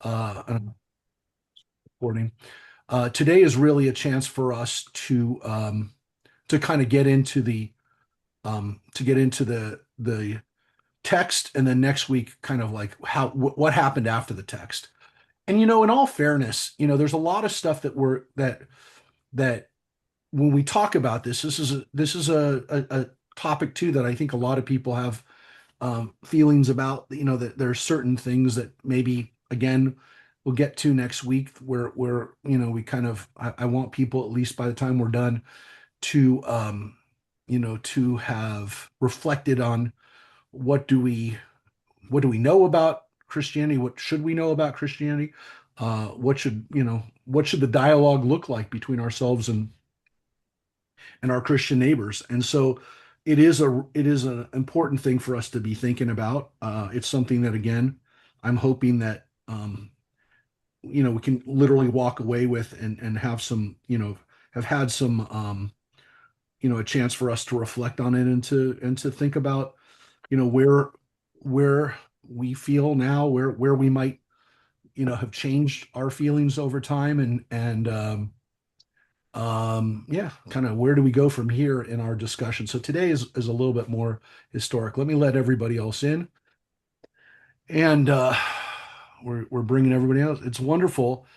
and recording. Today is really a chance for us to kind of get into the text, and then next week, kind of like what happened after the text. And in all fairness, there's a lot of stuff that when we talk about this is a topic too that I think a lot of people have feelings about. That there are certain things that maybe again we'll get to next week where we kind of I want people, at least by the time we're done, to have reflected on what do we what do we know about Christianity? What should we know about Christianity? What should the dialogue look like between ourselves and our Christian neighbors? And so it is an important thing for us to be thinking about. It's something that, again, I'm hoping that we can literally walk away with and have some, have had some a chance for us to reflect on it and to think about, where we feel now, where we might, have changed our feelings over time, and yeah, kind of where do we go from here in our discussion. So today is a little bit more historic. Let me let everybody else in, and we're bringing everybody else. It's wonderful.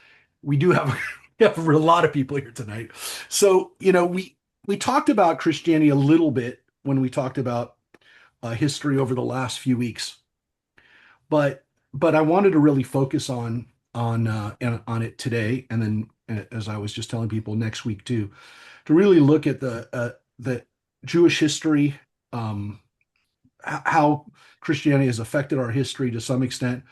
We do have we have a lot of people here tonight. So we talked about Christianity a little bit when we talked about history over the last few weeks, but I wanted to really focus on it today, and then, as I was just telling people, next week too, to really look at the Jewish history, how Christianity has affected our history to some extent,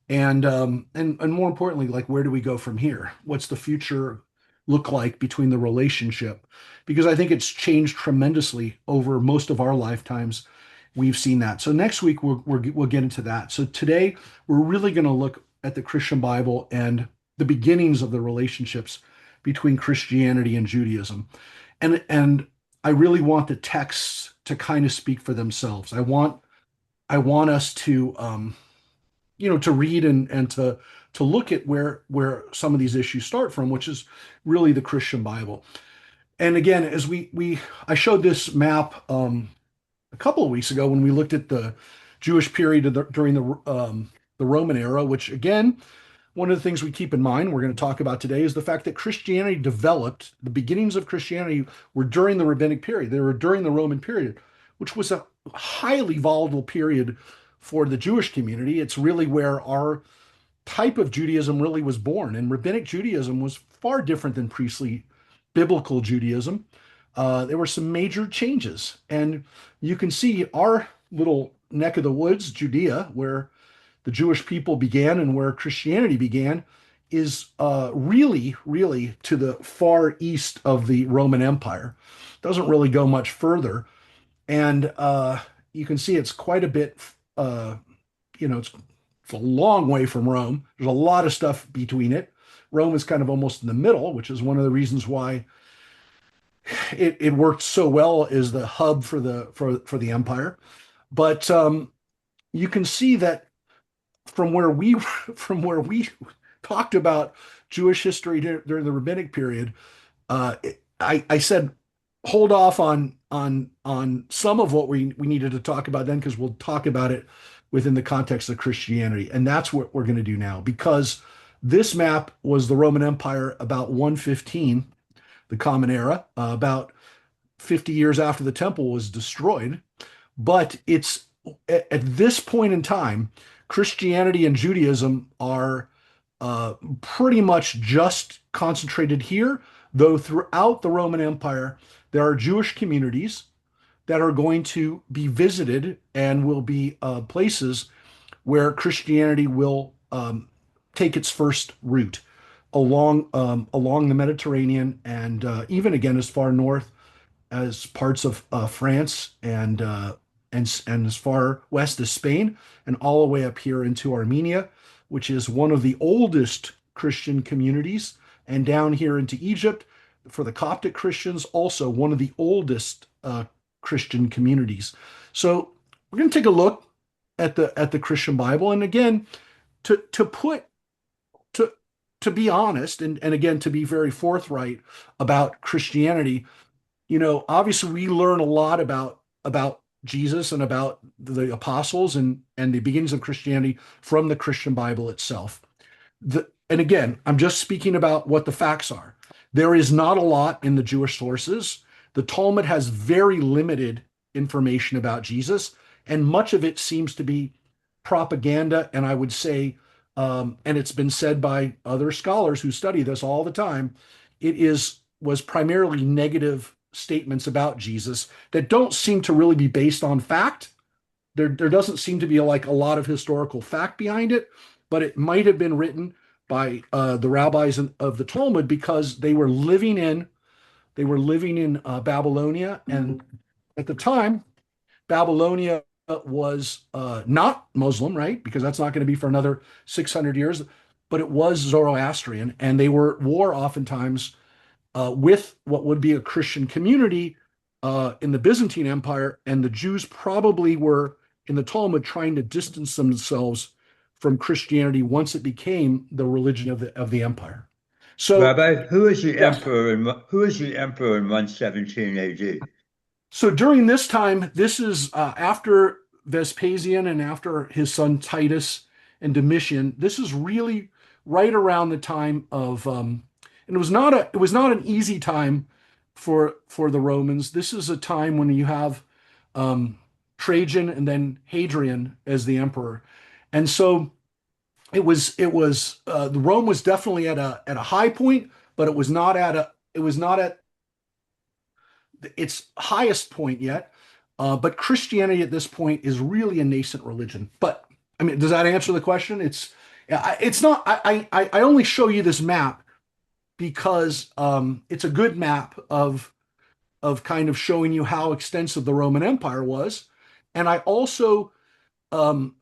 and more importantly, like, where do we go from here? What's the future look like between the relationship? Because I think it's changed tremendously over most of our lifetimes. We've seen that. So next week we'll get into that. So today we're really going to look at the Christian Bible and the beginnings of the relationships between Christianity and Judaism. And I really want the texts to kind of speak for themselves. I want us to to read and to look at where some of these issues start from, which is really the Christian Bible. And again, as we I showed this map a couple of weeks ago when we looked at the Jewish period during the Roman era, which, again, one of the things we keep in mind, we're going to talk about today, is the fact that Christianity developed, the beginnings of Christianity were during the rabbinic period. They were during the Roman period, which was a highly volatile period for the Jewish community. It's really where our type of Judaism really was born. And rabbinic Judaism was far different than priestly biblical Judaism. There were some major changes. And you can see our little neck of the woods, Judea, where the Jewish people began and where Christianity began, is really, really to the far east of the Roman Empire. Doesn't really go much further. And you can see it's quite a bit, uh, it's a long way from Rome. There's a lot of stuff between it. Rome is kind of almost in the middle, which is one of the reasons why it worked so well as the hub for the empire. But you can see that from where we from where we talked about Jewish history during the rabbinic period, I said hold off on some of what we needed to talk about then, because we'll talk about it within the context of Christianity, and that's what we're going to do now. Because this map was the Roman Empire about 115, the Common Era, about 50 years after the temple was destroyed. But it's at this point in time, Christianity and Judaism are pretty much just concentrated here, though throughout the Roman Empire, there are Jewish communities that are going to be visited and will be places where Christianity will take its first route along the Mediterranean, and even again as far north as parts of France, and as far west as Spain, and all the way up here into Armenia, which is one of the oldest Christian communities, and down here into Egypt for the Coptic Christians, also one of the oldest Christian communities. So we're going to take a look at the Christian Bible, and again, to put to to be honest, and again to be very forthright about Christianity, obviously we learn a lot about Jesus and about the apostles and the beginnings of Christianity from the Christian Bible itself. And again, I'm just speaking about what the facts are. There is not a lot in the Jewish sources. The Talmud has very limited information about Jesus, and much of it seems to be propaganda. And I would say, and it's been said by other scholars who study this all the time, was primarily negative statements about Jesus that don't seem to really be based on fact. There doesn't seem to be like a lot of historical fact behind it, but it might have been written by the rabbis of the Talmud because they were living in Babylonia, and at the time Babylonia was not Muslim, right? Because that's not going to be for another 600 years, but it was Zoroastrian, and they were oftentimes with what would be a Christian community in the Byzantine Empire, and the Jews probably were in the Talmud trying to distance themselves from Christianity once it became the religion of the empire. So, Rabbi, yes. who is the emperor in 117 AD? So during this time, this is after Vespasian and after his son Titus and Domitian. This is really right around the time of, and it was not an easy time for the Romans. This is a time when you have um, Trajan and then Hadrian as the emperor, and so the Rome was definitely at a high point, but it was not at its highest point yet. But Christianity at this point is really a nascent religion. But I mean, does that answer the question? It's not. I only show you this map because it's a good map of kind of showing you how extensive the Roman Empire was, and I also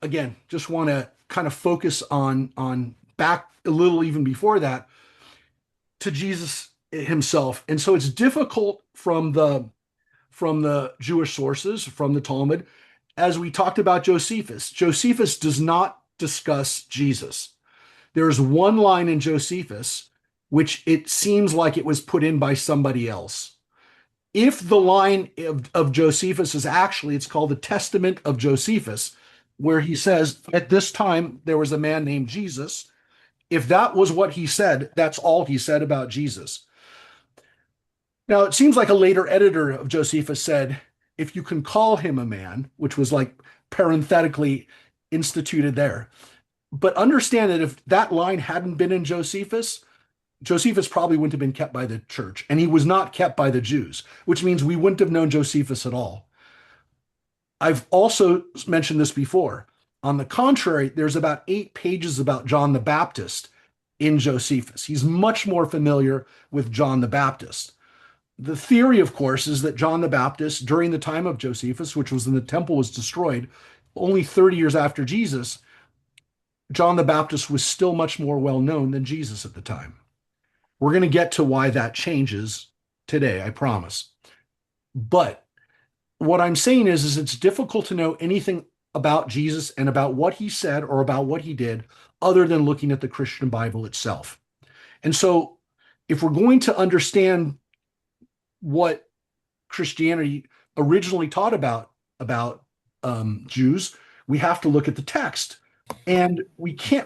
again just want to kind of focus on back a little even before that to Jesus himself, and so it's difficult from the Jewish sources, from the Talmud, as we talked about Josephus. Josephus does not discuss Jesus. There's one line in Josephus which it seems like it was put in by somebody else. If the line of Josephus is actually, it's called the Testament of Josephus, where he says, at this time there was a man named Jesus. If that was what he said, that's all he said about Jesus. Now, it seems like a later editor of Josephus said, if you can call him a man, which was like parenthetically instituted there. But understand that if that line hadn't been in Josephus, Josephus probably wouldn't have been kept by the church, and he was not kept by the Jews, which means we wouldn't have known Josephus at all. I've also mentioned this before. On the contrary, there's about 8 pages about John the Baptist in Josephus. He's much more familiar with John the Baptist. The theory, of course, is that John the Baptist, during the time of Josephus, which was when the temple was destroyed, only 30 years after Jesus, John the Baptist was still much more well known than Jesus at the time. We're going to get to why that changes today, I promise. But what I'm saying is it's difficult to know anything about Jesus and about what he said or about what he did other than looking at the Christian Bible itself. And so if we're going to understand what Christianity originally taught about Jews, we have to look at the text, and we can't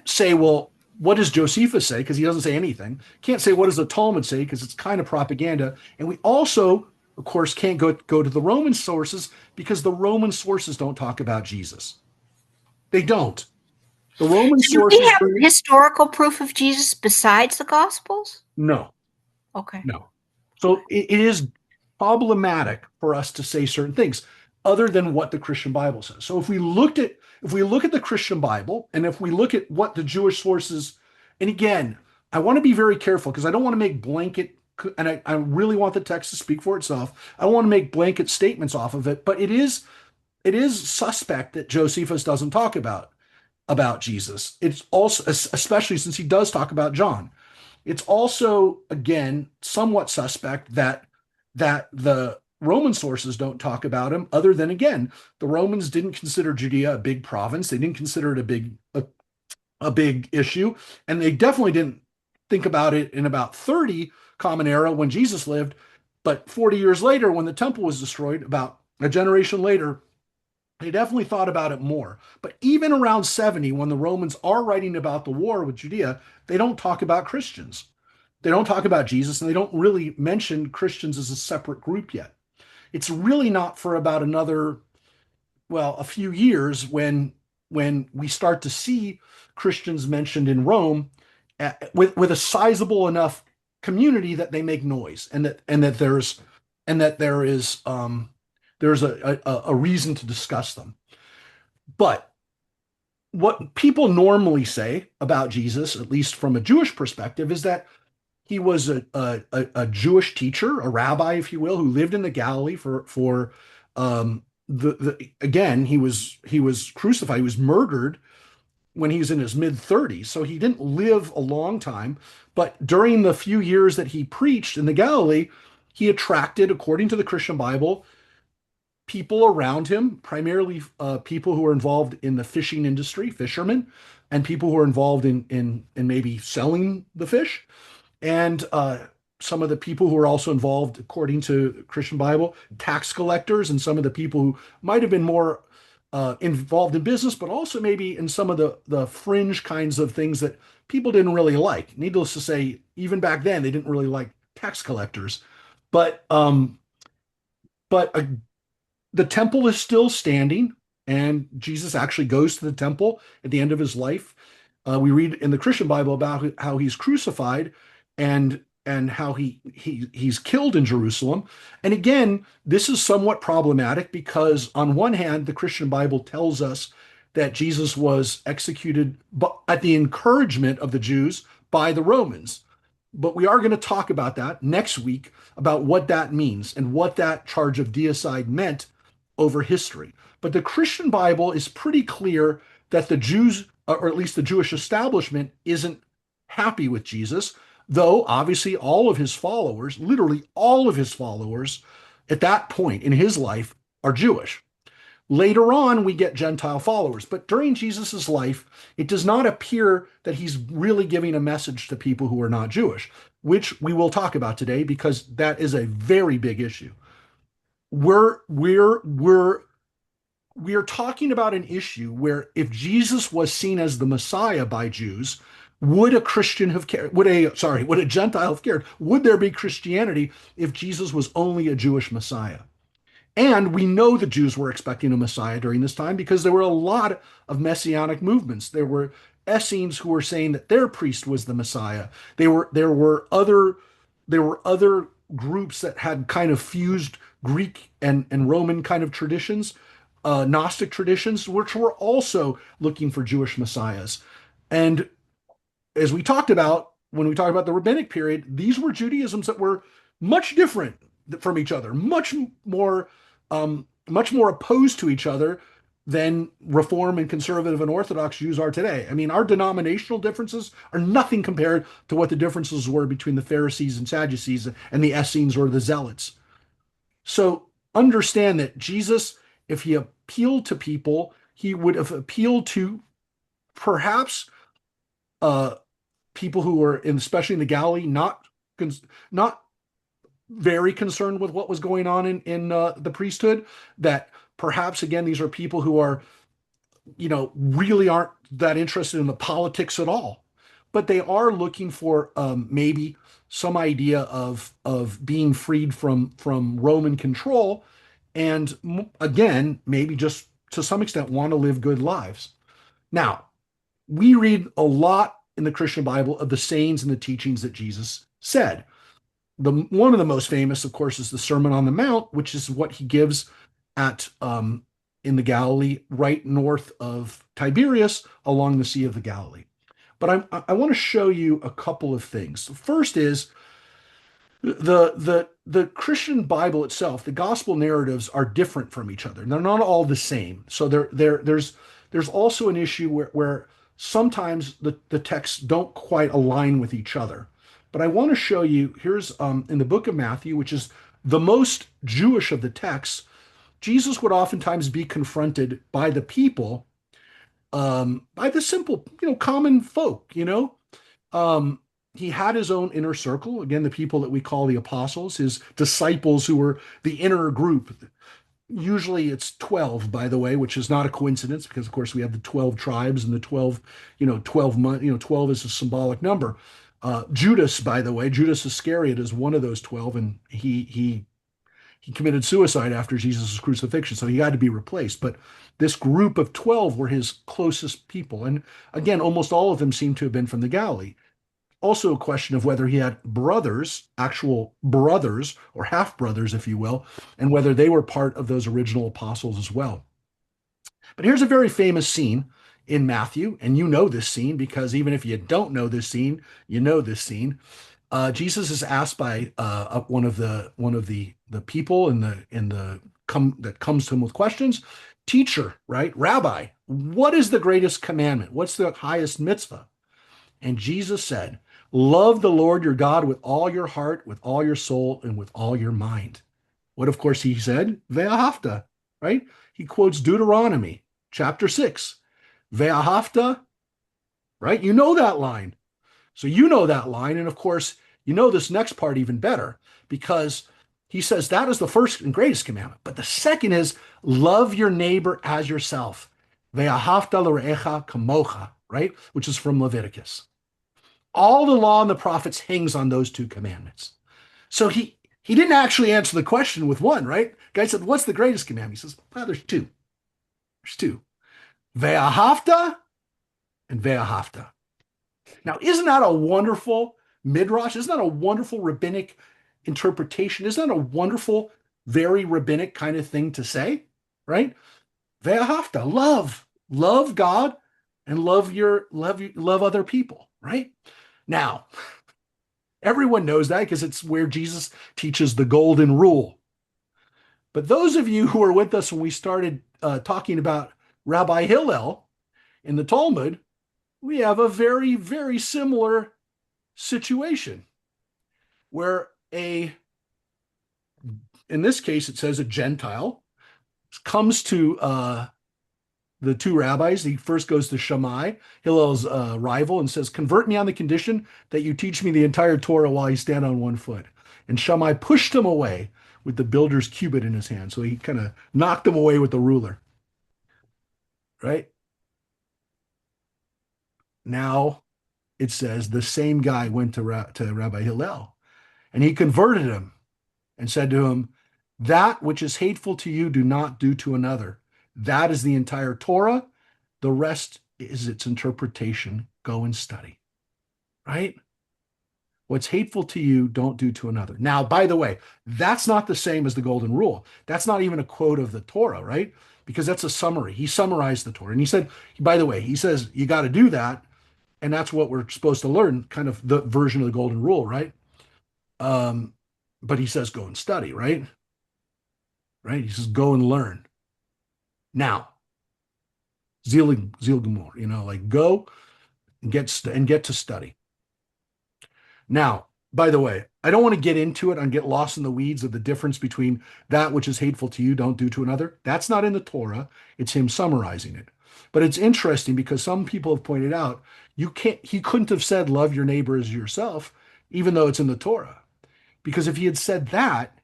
say, well, what does Josephus say? Because he doesn't say anything. Can't say what does the Talmud say because it's kind of propaganda, and we also, of course, can't go to the Roman sources because the Roman sources don't talk about Jesus. They don't. The Roman So do we sources have bring historical proof of Jesus besides the Gospels? no. Okay. No. So it is problematic for us to say certain things other than what the Christian Bible says. So if we look at the Christian Bible and if we look at what the Jewish sources, and again, I want to be very careful because I don't want to make blanket, and I really want the text to speak for itself. I don't want to make blanket statements off of it, but it is suspect that Josephus doesn't talk about Jesus. It's also, especially since he does talk about John. It's also, again, somewhat suspect that the Roman sources don't talk about him, other than, again, the Romans didn't consider Judea a big province. They didn't consider it a big issue. And they definitely didn't think about it in about 30 Common Era when Jesus lived. But 40 years later, when the temple was destroyed, about a generation later, they definitely thought about it more. But even around 70, when the Romans are writing about the war with Judea, they don't talk about Christians. They don't talk about Jesus, and they don't really mention Christians as a separate group yet. It's really not for about another, well, a few years when we start to see Christians mentioned in Rome with a sizable enough community that they make noise, and that there is there's a reason to discuss them. But what people normally say about Jesus, at least from a Jewish perspective, is that he was a Jewish teacher, a rabbi, if you will, who lived in the Galilee for the again, he was crucified, he was murdered when he was in his mid 30s. So he didn't live a long time, but during the few years that he preached in the Galilee, he attracted, according to the Christian Bible, people around him, primarily people who are involved in the fishing industry, fishermen, and people who are involved in maybe selling the fish, and some of the people who are also involved, according to the Christian Bible, tax collectors, and some of the people who might have been more involved in business, but also maybe in some of the fringe kinds of things that people didn't really like. Needless to say, even back then, they didn't really like tax collectors. But but the temple is still standing, and Jesus actually goes to the temple at the end of his life. We read in the Christian Bible about how he's crucified and how he's killed in Jerusalem. And again, this is somewhat problematic because on one hand, the Christian Bible tells us that Jesus was executed at the encouragement of the Jews by the Romans. But we are going to talk about that next week, about what that means and what that charge of deicide meant over history. But the Christian Bible is pretty clear that the Jews, or at least the Jewish establishment, isn't happy with Jesus, though obviously all of his followers, literally all of his followers at that point in his life, are Jewish. Later on, we get Gentile followers, but during Jesus's life, it does not appear that he's really giving a message to people who are not Jewish, which we will talk about today because that is a very big issue. We're talking about an issue where if Jesus was seen as the Messiah by Jews, would a Christian have cared? Would a Gentile have cared? Would there be Christianity if Jesus was only a Jewish Messiah? And we know the Jews were expecting a Messiah during this time because there were a lot of messianic movements. There were Essenes who were saying that their priest was the Messiah. There were other groups that had kind of fused Greek and Roman kind of traditions, Gnostic traditions, which were also looking for Jewish messiahs. And as we talked about when we talked about the rabbinic period, these were Judaisms that were much different from each other, much more opposed to each other than Reform and Conservative and Orthodox Jews are today. I mean, our denominational differences are nothing compared to what the differences were between the Pharisees and Sadducees and the Essenes or the Zealots. So understand that Jesus, if he appealed to people, he would have appealed to perhaps uh, people who were, especially in the Galilee, not very concerned with what was going on in the priesthood. That perhaps again these are people who are really aren't that interested in the politics at all, but they are looking for maybe some idea of being freed from Roman control, and again maybe just to some extent want to live good lives. Now we read a lot in the Christian Bible of the sayings and the teachings that Jesus said. One of the most famous, of course, is the Sermon on the Mount, which is what he gives at in the Galilee, right north of Tiberias, along the Sea of the Galilee. But I want to show you a couple of things. The first is the Christian Bible itself. The gospel narratives are different from each other. They're not all the same. So there's also an issue where sometimes the texts don't quite align with each other. But I want to show you, here's in the book of Matthew, which is the most Jewish of the texts. Jesus would oftentimes be confronted by the people by the simple, common folk, Um, he had his own inner circle. Again, the people that we call the apostles, his disciples who were the inner group. Usually it's 12, by the way, which is not a coincidence because, of course, we have the 12 tribes and the 12, 12 month, 12 is a symbolic number. Judas, by the way, Judas Iscariot is one of those 12, and he committed suicide after Jesus' crucifixion, so he had to be replaced. But this group of 12 were his closest people. And again, almost all of them seem to have been from the Galilee. Also, a question of whether he had brothers, actual brothers, or half brothers, if you will, and whether they were part of those original apostles as well. But here's a very famous scene in Matthew, and you know this scene because even if you don't know this scene, you know this scene. Jesus is asked by one of the people that comes to him with questions. Teacher, right? Rabbi, what is the greatest commandment? What's the highest mitzvah? And Jesus said, love the Lord your God with all your heart, with all your soul, and with all your mind. What, of course, he said? Ve'ahavta, right? He quotes Deuteronomy chapter 6. Ve'ahavta, right? You know that line. So you know that line. And of course, you know this next part even better because he says that is the first and greatest commandment. But the second is love your neighbor as yourself. Ve'ahavta l're'echa kamocha, right? Which is from Leviticus. All the law and the prophets hangs on those two commandments. So he didn't actually answer the question with one, right? Guy said, what's the greatest commandment? He says, well, there's two. There's two. Ve'ahavta and ve'ahavta. Now, isn't that a wonderful midrash? Isn't that a wonderful rabbinic interpretation? Isn't that a wonderful, very rabbinic kind of thing to say, right? Ve'ahavta, love God and love other people, right? Now, everyone knows that because it's where Jesus teaches the golden rule. But those of you who were with us when we started talking about Rabbi Hillel in the Talmud, we have a very, very similar situation where in this case, it says a Gentile comes to the two rabbis. He first goes to Shammai, Hillel's rival, and says, convert me on the condition that you teach me the entire Torah while you stand on one foot. And Shammai pushed him away with the builder's cubit in his hand. So he kind of knocked him away with the ruler, right? Now it says the same guy went to Rabbi Hillel and he converted him and said to him, that which is hateful to you, do not do to another. That is the entire Torah. The rest is its interpretation. Go and study, right? What's hateful to you, don't do to another. Now, by the way, that's not the same as the golden rule. That's not even a quote of the Torah, right? Because that's a summary. He summarized the Torah. And he said, by the way, he says, you got to do that. And that's what we're supposed to learn, kind of the version of the golden rule, right? But he says, go and study, right? Right? He says, go and learn. Now, Zil Gemur, like go and get to study. Now, by the way, I don't want to get into it and get lost in the weeds of the difference between that which is hateful to you, don't do to another. That's not in the Torah. It's him summarizing it. But it's interesting because some people have pointed out he couldn't have said love your neighbor as yourself, even though it's in the Torah. Because if he had said that,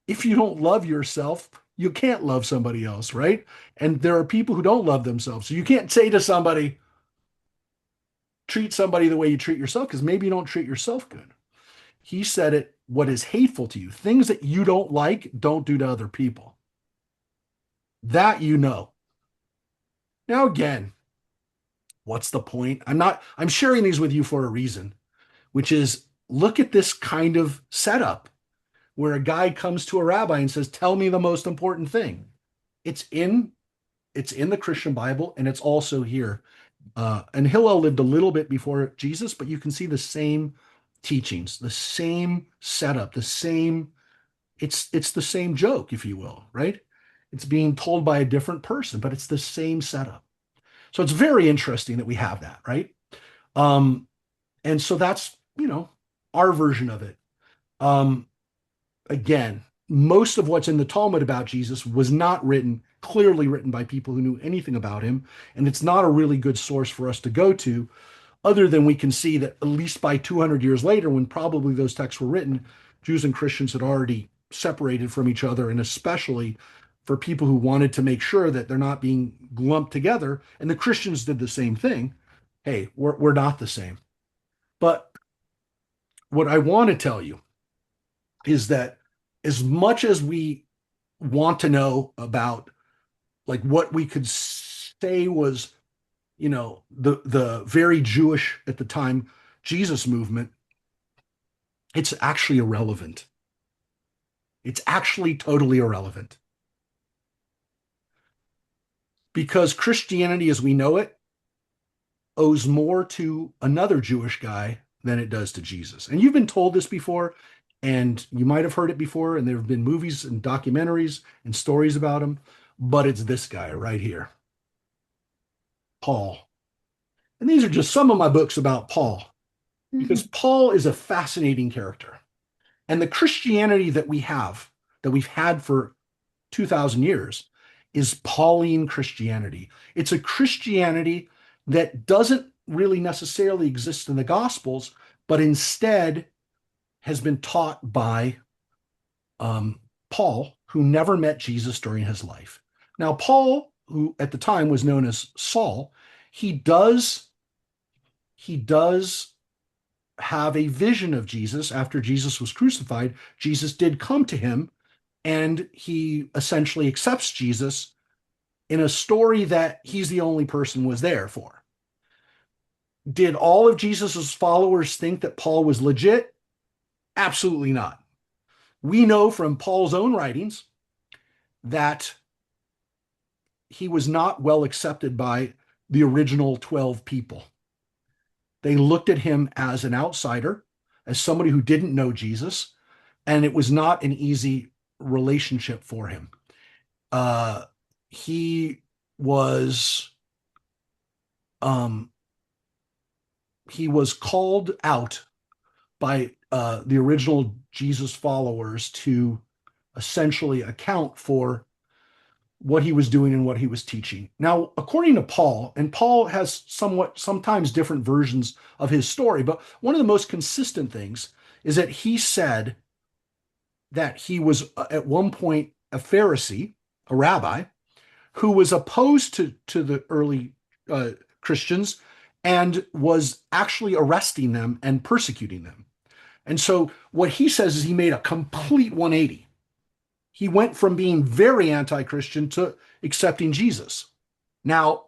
if you don't love yourself, you can't love somebody else, right? And there are people who don't love themselves. So you can't say to somebody, treat somebody the way you treat yourself, because maybe you don't treat yourself good. He said it, what is hateful to you, things that you don't like, don't do to other people. That you know. Now, again, what's the point? I'm sharing these with you for a reason, which is look at this kind of setup where a guy comes to a rabbi and says, tell me the most important thing. It's in the Christian Bible, and it's also here. And Hillel lived a little bit before Jesus, but you can see the same teachings, the same setup, it's the same joke, if you will, right? It's being told by a different person, but it's the same setup. So it's very interesting that we have that, right? And so that's, our version of it. Again, most of what's in the Talmud about Jesus was not clearly written by people who knew anything about him. And it's not a really good source for us to go to, other than we can see that at least by 200 years later, when probably those texts were written, Jews and Christians had already separated from each other, and especially for people who wanted to make sure that they're not being lumped together. And the Christians did the same thing. Hey, we're not the same. But what I want to tell you is that as much as we want to know about like what we could say was, the very Jewish at the time Jesus movement, it's actually irrelevant. It's actually totally irrelevant because Christianity as we know it owes more to another Jewish guy than it does to Jesus. And you've been told this before, and you might have heard it before, and there have been movies and documentaries and stories about him, but it's this guy right here, Paul. And these are just some of my books about Paul, because Paul is a fascinating character. And the Christianity that we've had for 2,000 years, is Pauline Christianity. It's a Christianity that doesn't really necessarily exist in the Gospels, but instead has been taught by Paul, who never met Jesus during his life. Now, Paul, who at the time was known as Saul, he does have a vision of Jesus after Jesus was crucified. Jesus did come to him, and he essentially accepts Jesus in a story that he's the only person was there for. Did all of Jesus's followers think that Paul was legit? Absolutely not. We know from Paul's own writings that he was not well accepted by the original 12 people. They looked at him as an outsider, as somebody who didn't know Jesus, and it was not an easy relationship for him. He was called out by the original Jesus followers to essentially account for what he was doing and what he was teaching. Now, according to Paul, and Paul has sometimes different versions of his story, but one of the most consistent things is that he said that he was at one point a Pharisee, a rabbi, who was opposed to the early Christians and was actually arresting them and persecuting them. And so what he says is he made a complete 180. He went from being very anti-Christian to accepting Jesus. Now,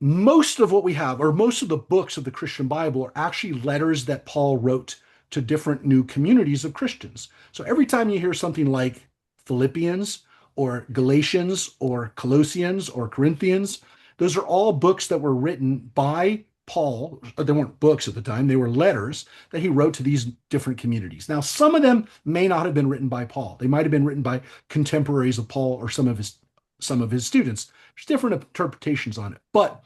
most of what we have, or most of the books of the Christian Bible, are actually letters that Paul wrote to different new communities of Christians. So every time you hear something like Philippians or Galatians or Colossians or Corinthians, those are all books that were written by Paul. They weren't books at the time, they were letters that he wrote to these different communities. Now, some of them may not have been written by Paul. They might have been written by contemporaries of Paul or some of his students. There's different interpretations on it. But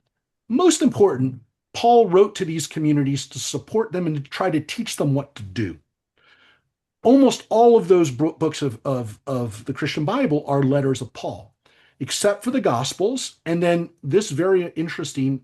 most important, Paul wrote to these communities to support them and to try to teach them what to do. Almost all of those books of the Christian Bible are letters of Paul, except for the Gospels, and then this very interesting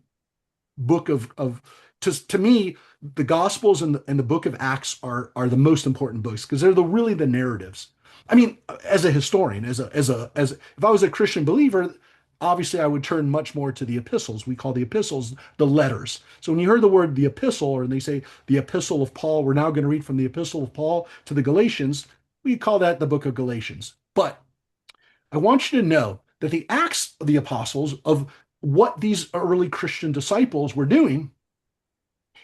book to me, the Gospels and the book of Acts are the most important books because they're really the narratives. I mean, as a historian, as if I was a Christian believer, obviously I would turn much more to the epistles. We call the epistles the letters. So when you heard the word the epistle, or they say the epistle of Paul, we're now going to read from the epistle of Paul to the Galatians, we call that the book of Galatians. But I want you to know that the Acts of the Apostles, of what these early Christian disciples were doing,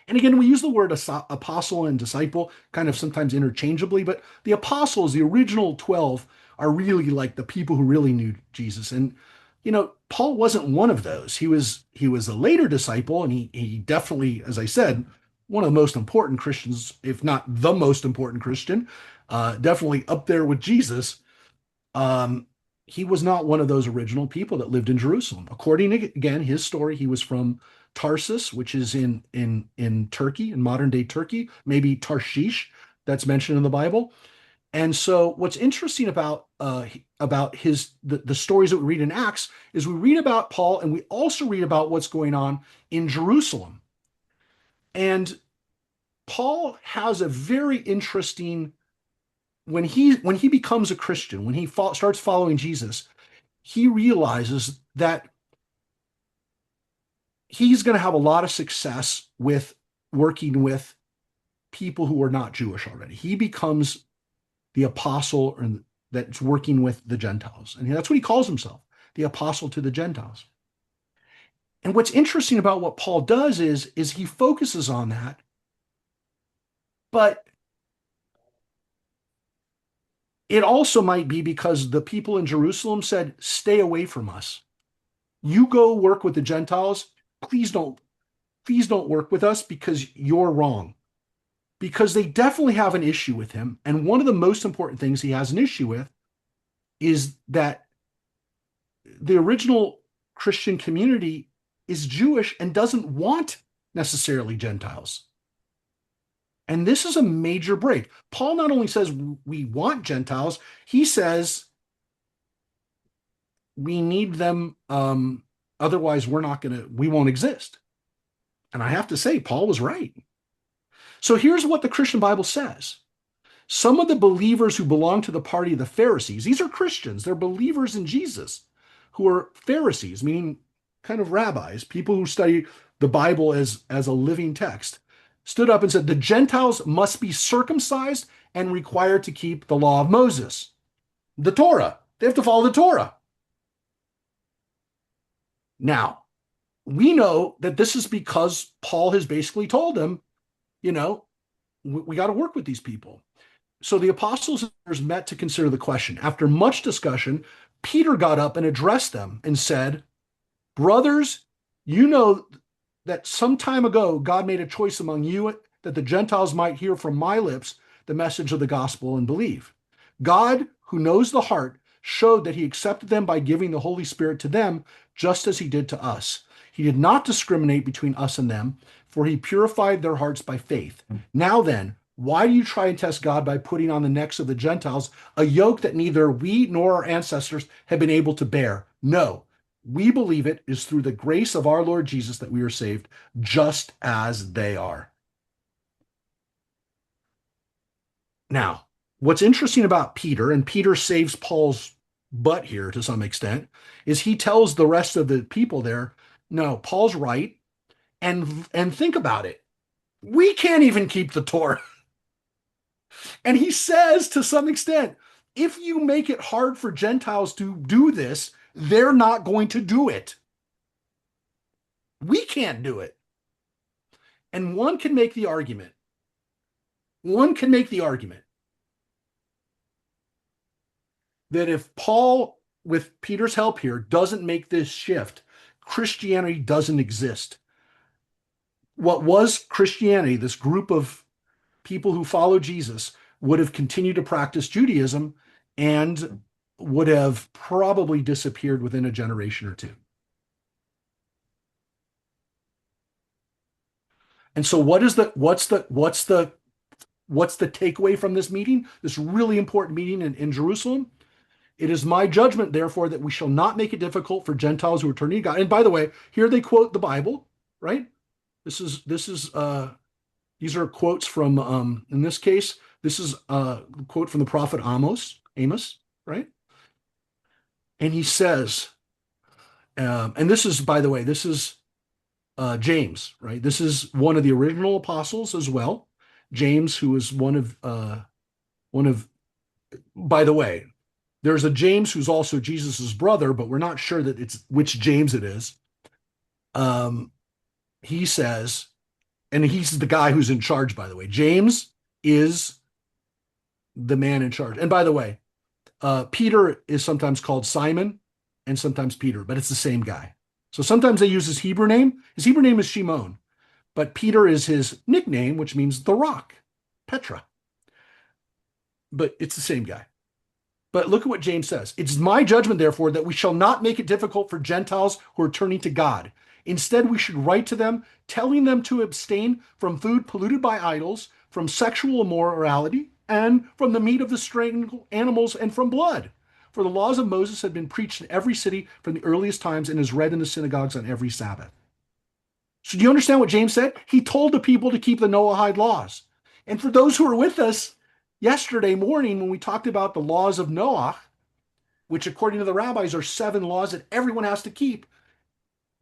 and again, we use the word apostle and disciple kind of sometimes interchangeably, but the apostles, the original 12, are really like the people who really knew Jesus. And, Paul wasn't one of those. He was a later disciple, and he definitely, as I said, one of the most important Christians, if not the most important Christian, definitely up there with Jesus. He was not one of those original people that lived in Jerusalem. According to, again, his story, he was from Tarsus, which is in Turkey, in modern day Turkey, maybe Tarshish, that's mentioned in the Bible. And so what's interesting about the stories that we read in Acts is we read about Paul and we also read about what's going on in Jerusalem. And Paul has a very interesting when he becomes a Christian, when he starts following Jesus, he realizes that he's going to have a lot of success with working with people who are not Jewish already. He becomes the apostle that's working with the Gentiles. And that's what he calls himself, the apostle to the Gentiles. And what's interesting about what Paul does is he focuses on that, but it also might be because the people in Jerusalem said, stay away from us. You go work with the Gentiles. Please don't work with us because you're wrong. Because they definitely have an issue with him. And one of the most important things he has an issue with is that the original Christian community is Jewish and doesn't want necessarily Gentiles. And this is a major break. Paul not only says we want Gentiles, he says we need them, otherwise we won't exist. And I have to say, Paul was right. So here's what the Christian Bible says. Some of the believers who belong to the party of the Pharisees, these are Christians, they're believers in Jesus, who are Pharisees, meaning kind of rabbis, people who study the Bible as a living text, stood up and said, the Gentiles must be circumcised and required to keep the law of Moses, the Torah. They have to follow the Torah. Now, we know that this is because Paul has basically told them, we got to work with these people. So the apostles met to consider the question. After much discussion, Peter got up and addressed them and said, brothers, you know that some time ago God made a choice among you that the Gentiles might hear from my lips the message of the gospel and believe. God, who knows the heart, showed that he accepted them by giving the Holy Spirit to them, just as he did to us. He did not discriminate between us and them, for he purified their hearts by faith. Now then, why do you try and test God by putting on the necks of the Gentiles a yoke that neither we nor our ancestors have been able to bear? No, we believe it is through the grace of our Lord Jesus that we are saved, just as they are. Now, what's interesting about Peter, and Peter saves Paul's butt here to some extent, is he tells the rest of the people there, no, Paul's right. And think about it. We can't even keep the Torah. And he says to some extent, if you make it hard for Gentiles to do this, they're not going to do it. We can't do it. And one can make the argument that if Paul, with Peter's help here, doesn't make this shift, Christianity doesn't exist. What was Christianity, this group of people who follow Jesus, would have continued to practice Judaism and would have probably disappeared within a generation or two. And so what's the takeaway from this meeting, this really important meeting in Jerusalem? It is my judgment, therefore, that we shall not make it difficult for Gentiles who are turning to God. And by the way, here they quote the Bible, right? These are quotes from, in this case, this is a quote from the prophet Amos, right? And he says, and this is, by the way, this is James, right? This is one of the original apostles as well. James, who is one of, by the way, there's a James who's also Jesus's brother, but we're not sure that it's which James it is. He says, and he's the guy who's in charge, by the way. James is the man in charge. And by the way, Peter is sometimes called Simon and sometimes Peter, but it's the same guy. So sometimes they use his Hebrew name. His Hebrew name is Shimon, but Peter is his nickname, which means the rock, Petra. But it's the same guy. But look at what James says. It's my judgment, therefore, that we shall not make it difficult for Gentiles who are turning to God. Instead, we should write to them, telling them to abstain from food polluted by idols, from sexual immorality, and from the meat of the strangled animals and from blood. For the laws of Moses had been preached in every city from the earliest times and is read in the synagogues on every Sabbath. So do you understand what James said? He told the people to keep the Noahide laws. And for those who were with us yesterday morning when we talked about the laws of Noah, which according to the rabbis are 7 laws that everyone has to keep,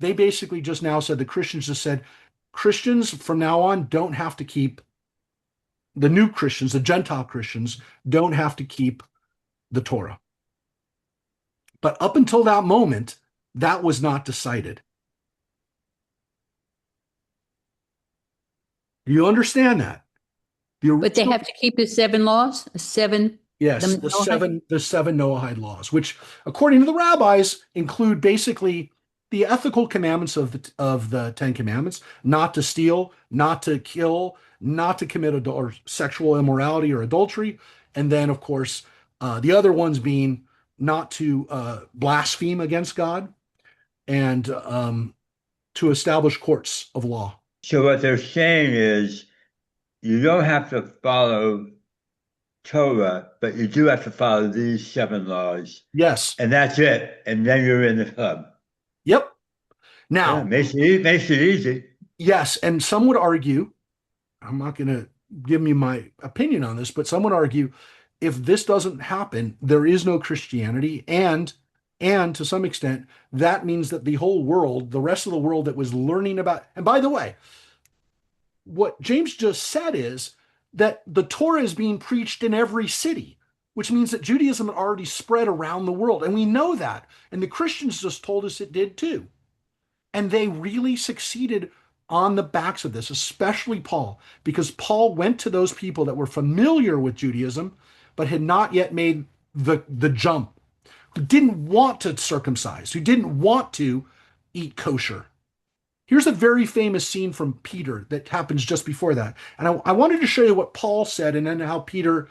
they basically just now said, the Christians just said, Christians from now on don't have to keep, the new Christians, the Gentile Christians, don't have to keep the Torah. But up until that moment, that was not decided. Do you understand that? But they have to keep the 7 laws? 7? Yes, the seven Noahide laws, which, according to the rabbis, include basically the ethical commandments of the Ten Commandments: not to steal, not to kill, not to commit sexual immorality or adultery, and then, of course, the other ones being not to blaspheme against God and to establish courts of law. So what they're saying is you don't have to follow Torah, but you do have to follow these 7 laws. Yes. And that's it. And then you're in the club. Yep. Yeah, Now, makes it easy. yes, and some would argue, I'm not going to give you my opinion on this, but some would argue if this doesn't happen, there is no Christianity, and to some extent, that means that the whole world, the rest of the world that was learning about, and by the way, what James just said is that the Torah is being preached in every city, which means that Judaism had already spread around the world. And we know that. And the Christians just told us it did too. And they really succeeded on the backs of this, especially Paul, because Paul went to those people that were familiar with Judaism, but had not yet made the jump, who didn't want to circumcise, who didn't want to eat kosher. Here's a very famous scene from Peter that happens just before that. And I wanted to show you what Paul said and then how Peter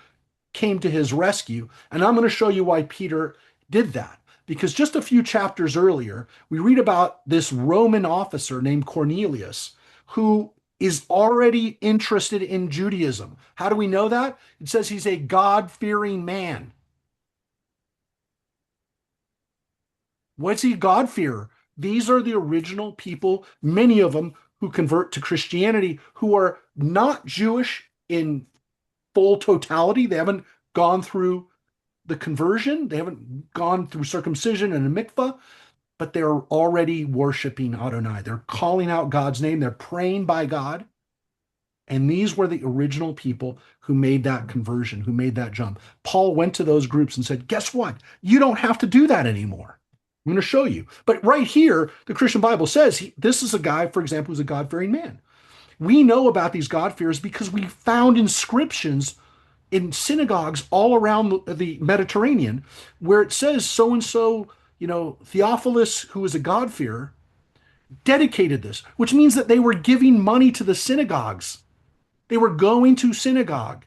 came to his rescue. And I'm going to show you why Peter did that. Because just a few chapters earlier, we read about this Roman officer named Cornelius who is already interested in Judaism. How do we know that? It says he's a God-fearing man. What's he God-fearer? These are the original people, many of them who convert to Christianity, who are not Jewish in full totality. They haven't gone through the conversion. They haven't gone through circumcision and a mikvah, but they're already worshiping Adonai. They're calling out God's name. They're praying by God. And these were the original people who made that conversion, who made that jump. Paul went to those groups and said, guess what? You don't have to do that anymore. I'm going to show you. But right here, the Christian Bible says this is a guy, for example, who's a God-fearing man. We know about these God-fearers because we found inscriptions in synagogues all around the Mediterranean where it says so-and-so, Theophilus, who is a God-fearer, dedicated this, which means that they were giving money to the synagogues. They were going to synagogue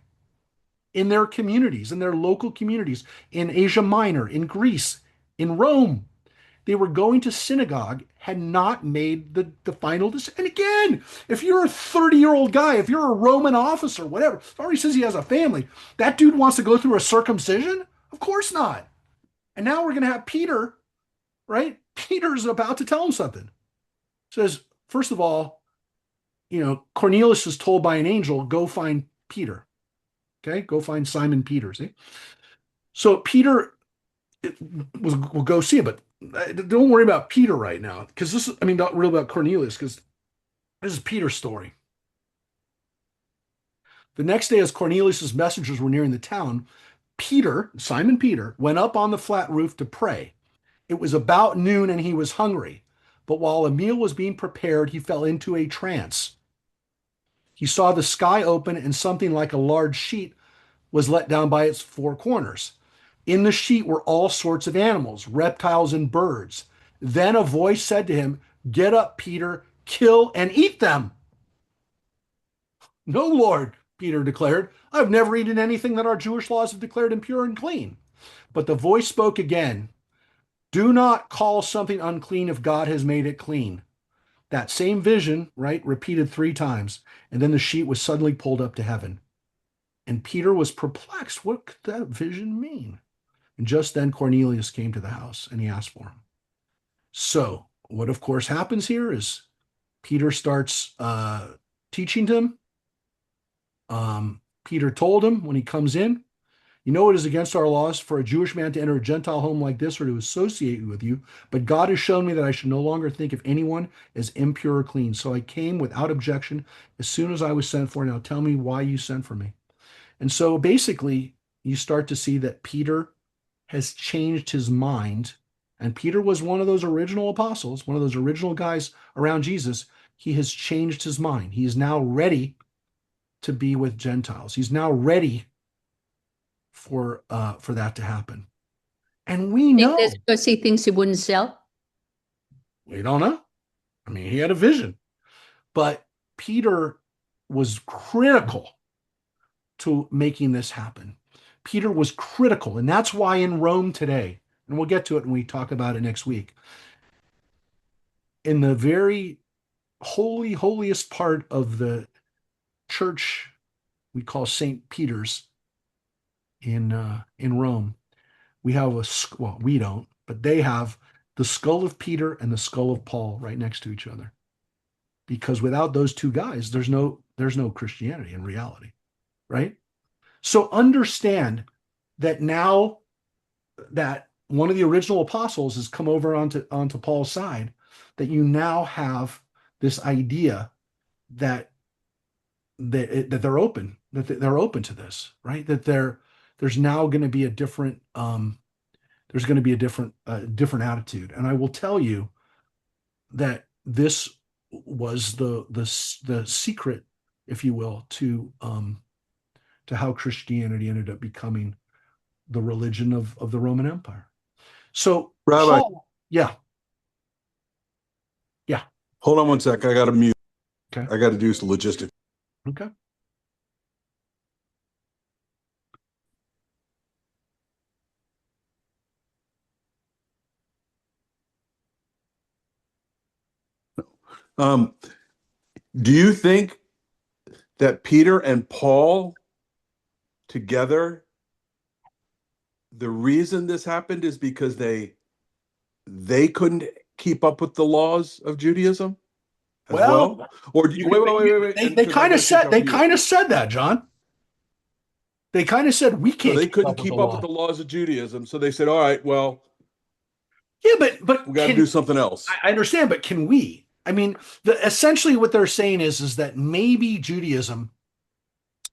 in their communities, in their local communities, in Asia Minor, in Greece, in Rome. They were going to synagogue, had not made the final decision. And again, if you're a 30-year-old guy, if you're a Roman officer, whatever, already says he has a family, that dude wants to go through a circumcision? Of course not. And now we're going to have Peter, right? Peter's about to tell him something. Says, first of all, Cornelius is told by an angel, go find Peter. Okay, go find Simon Peter. See? So Peter will go see him, but don't worry about Peter right now, because not really about Cornelius, because this is Peter's story. The next day, as Cornelius' messengers were nearing the town, Simon Peter, went up on the flat roof to pray. It was about noon and he was hungry, but while a meal was being prepared, he fell into a trance. He saw the sky open and something like a large sheet was let down by its 4 corners. In the sheet were all sorts of animals, reptiles and birds. Then a voice said to him, get up, Peter, kill and eat them. No, Lord, Peter declared. I've never eaten anything that our Jewish laws have declared impure and clean. But the voice spoke again. Do not call something unclean if God has made it clean. That same vision, right, repeated 3 times. And then the sheet was suddenly pulled up to heaven. And Peter was perplexed. What could that vision mean? And just then Cornelius came to the house and he asked for him. So, what of course happens here is Peter starts teaching him. Peter told him when he comes in, you know, it is against our laws for a Jewish man to enter a Gentile home like this or to associate with you. But God has shown me that I should no longer think of anyone as impure or clean. So I came without objection as soon as I was sent for. Now tell me why you sent for me. And so basically, you start to see that Peter has changed his mind. And Peter was one of those original apostles, one of those original guys around Jesus. He has changed his mind. He is now ready to be with Gentiles. He's now ready for that to happen. And we Think know, that's because he thinks he wouldn't sell? we don't know. I mean, he had a vision, but Peter was critical to making this happen. Peter was critical, and that's why in Rome today, and we'll get to it when we talk about it next week, in the very holiest part of the church we call St. Peter's in Rome, we have well, we don't, but they have the skull of Peter and the skull of Paul right next to each other. Because without those two guys, there's no Christianity in reality, right? So understand that now that one of the original apostles has come over onto Paul's side, that you now have this idea that they're open, that they're open to this, right? That there's now going to be a different there's going to be a different attitude. And I will tell you that this was the secret, if you will, to how Christianity ended up becoming the religion of the Roman Empire. So Rabbi, Paul, yeah. hold on one sec. I got to mute. Okay. I got to do some logistics. Okay. Do you think that Peter and Paul together, the reason this happened is because they couldn't keep up with the laws of Judaism as well? Or wait. They kind of said that, John. They kind of said we So can't. they couldn't keep up with the laws of Judaism. So they said, all right, well, Yeah, but we got to do something else. I understand, but can we? I mean, essentially what they're saying is that maybe Judaism,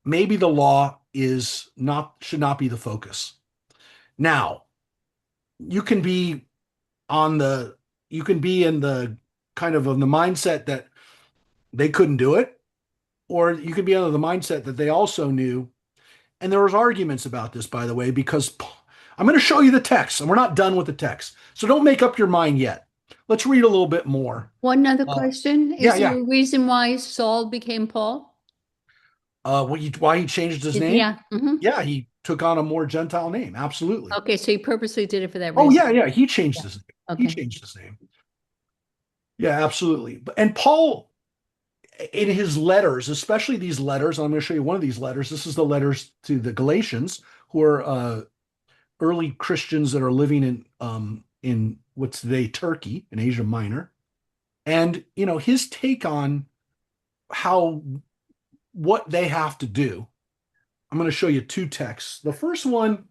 maybe the law should not be the focus. Now, you can be in the kind of the mindset that they couldn't do it, or you could be under the mindset that they also knew. And there was arguments about this, by the way, because I'm going to show you the text, and we're not done with the text. So don't make up your mind yet. Let's read a little bit more. One other question. yeah, Is there a reason why Saul became Paul? Why he changed his name? Yeah. Mm-hmm. Yeah, he took on a more Gentile name. Absolutely. Okay, so he purposely did it for that Oh, reason. yeah. He changed his name. Okay. He changed his name. Yeah, absolutely. And Paul, in his letters, especially these letters, and I'm going to show you one of these letters. This is the letters to the Galatians, who are early Christians that are living in what's today Turkey in Asia Minor. And, his take on what they have to do. I'm going to show you two texts. The first one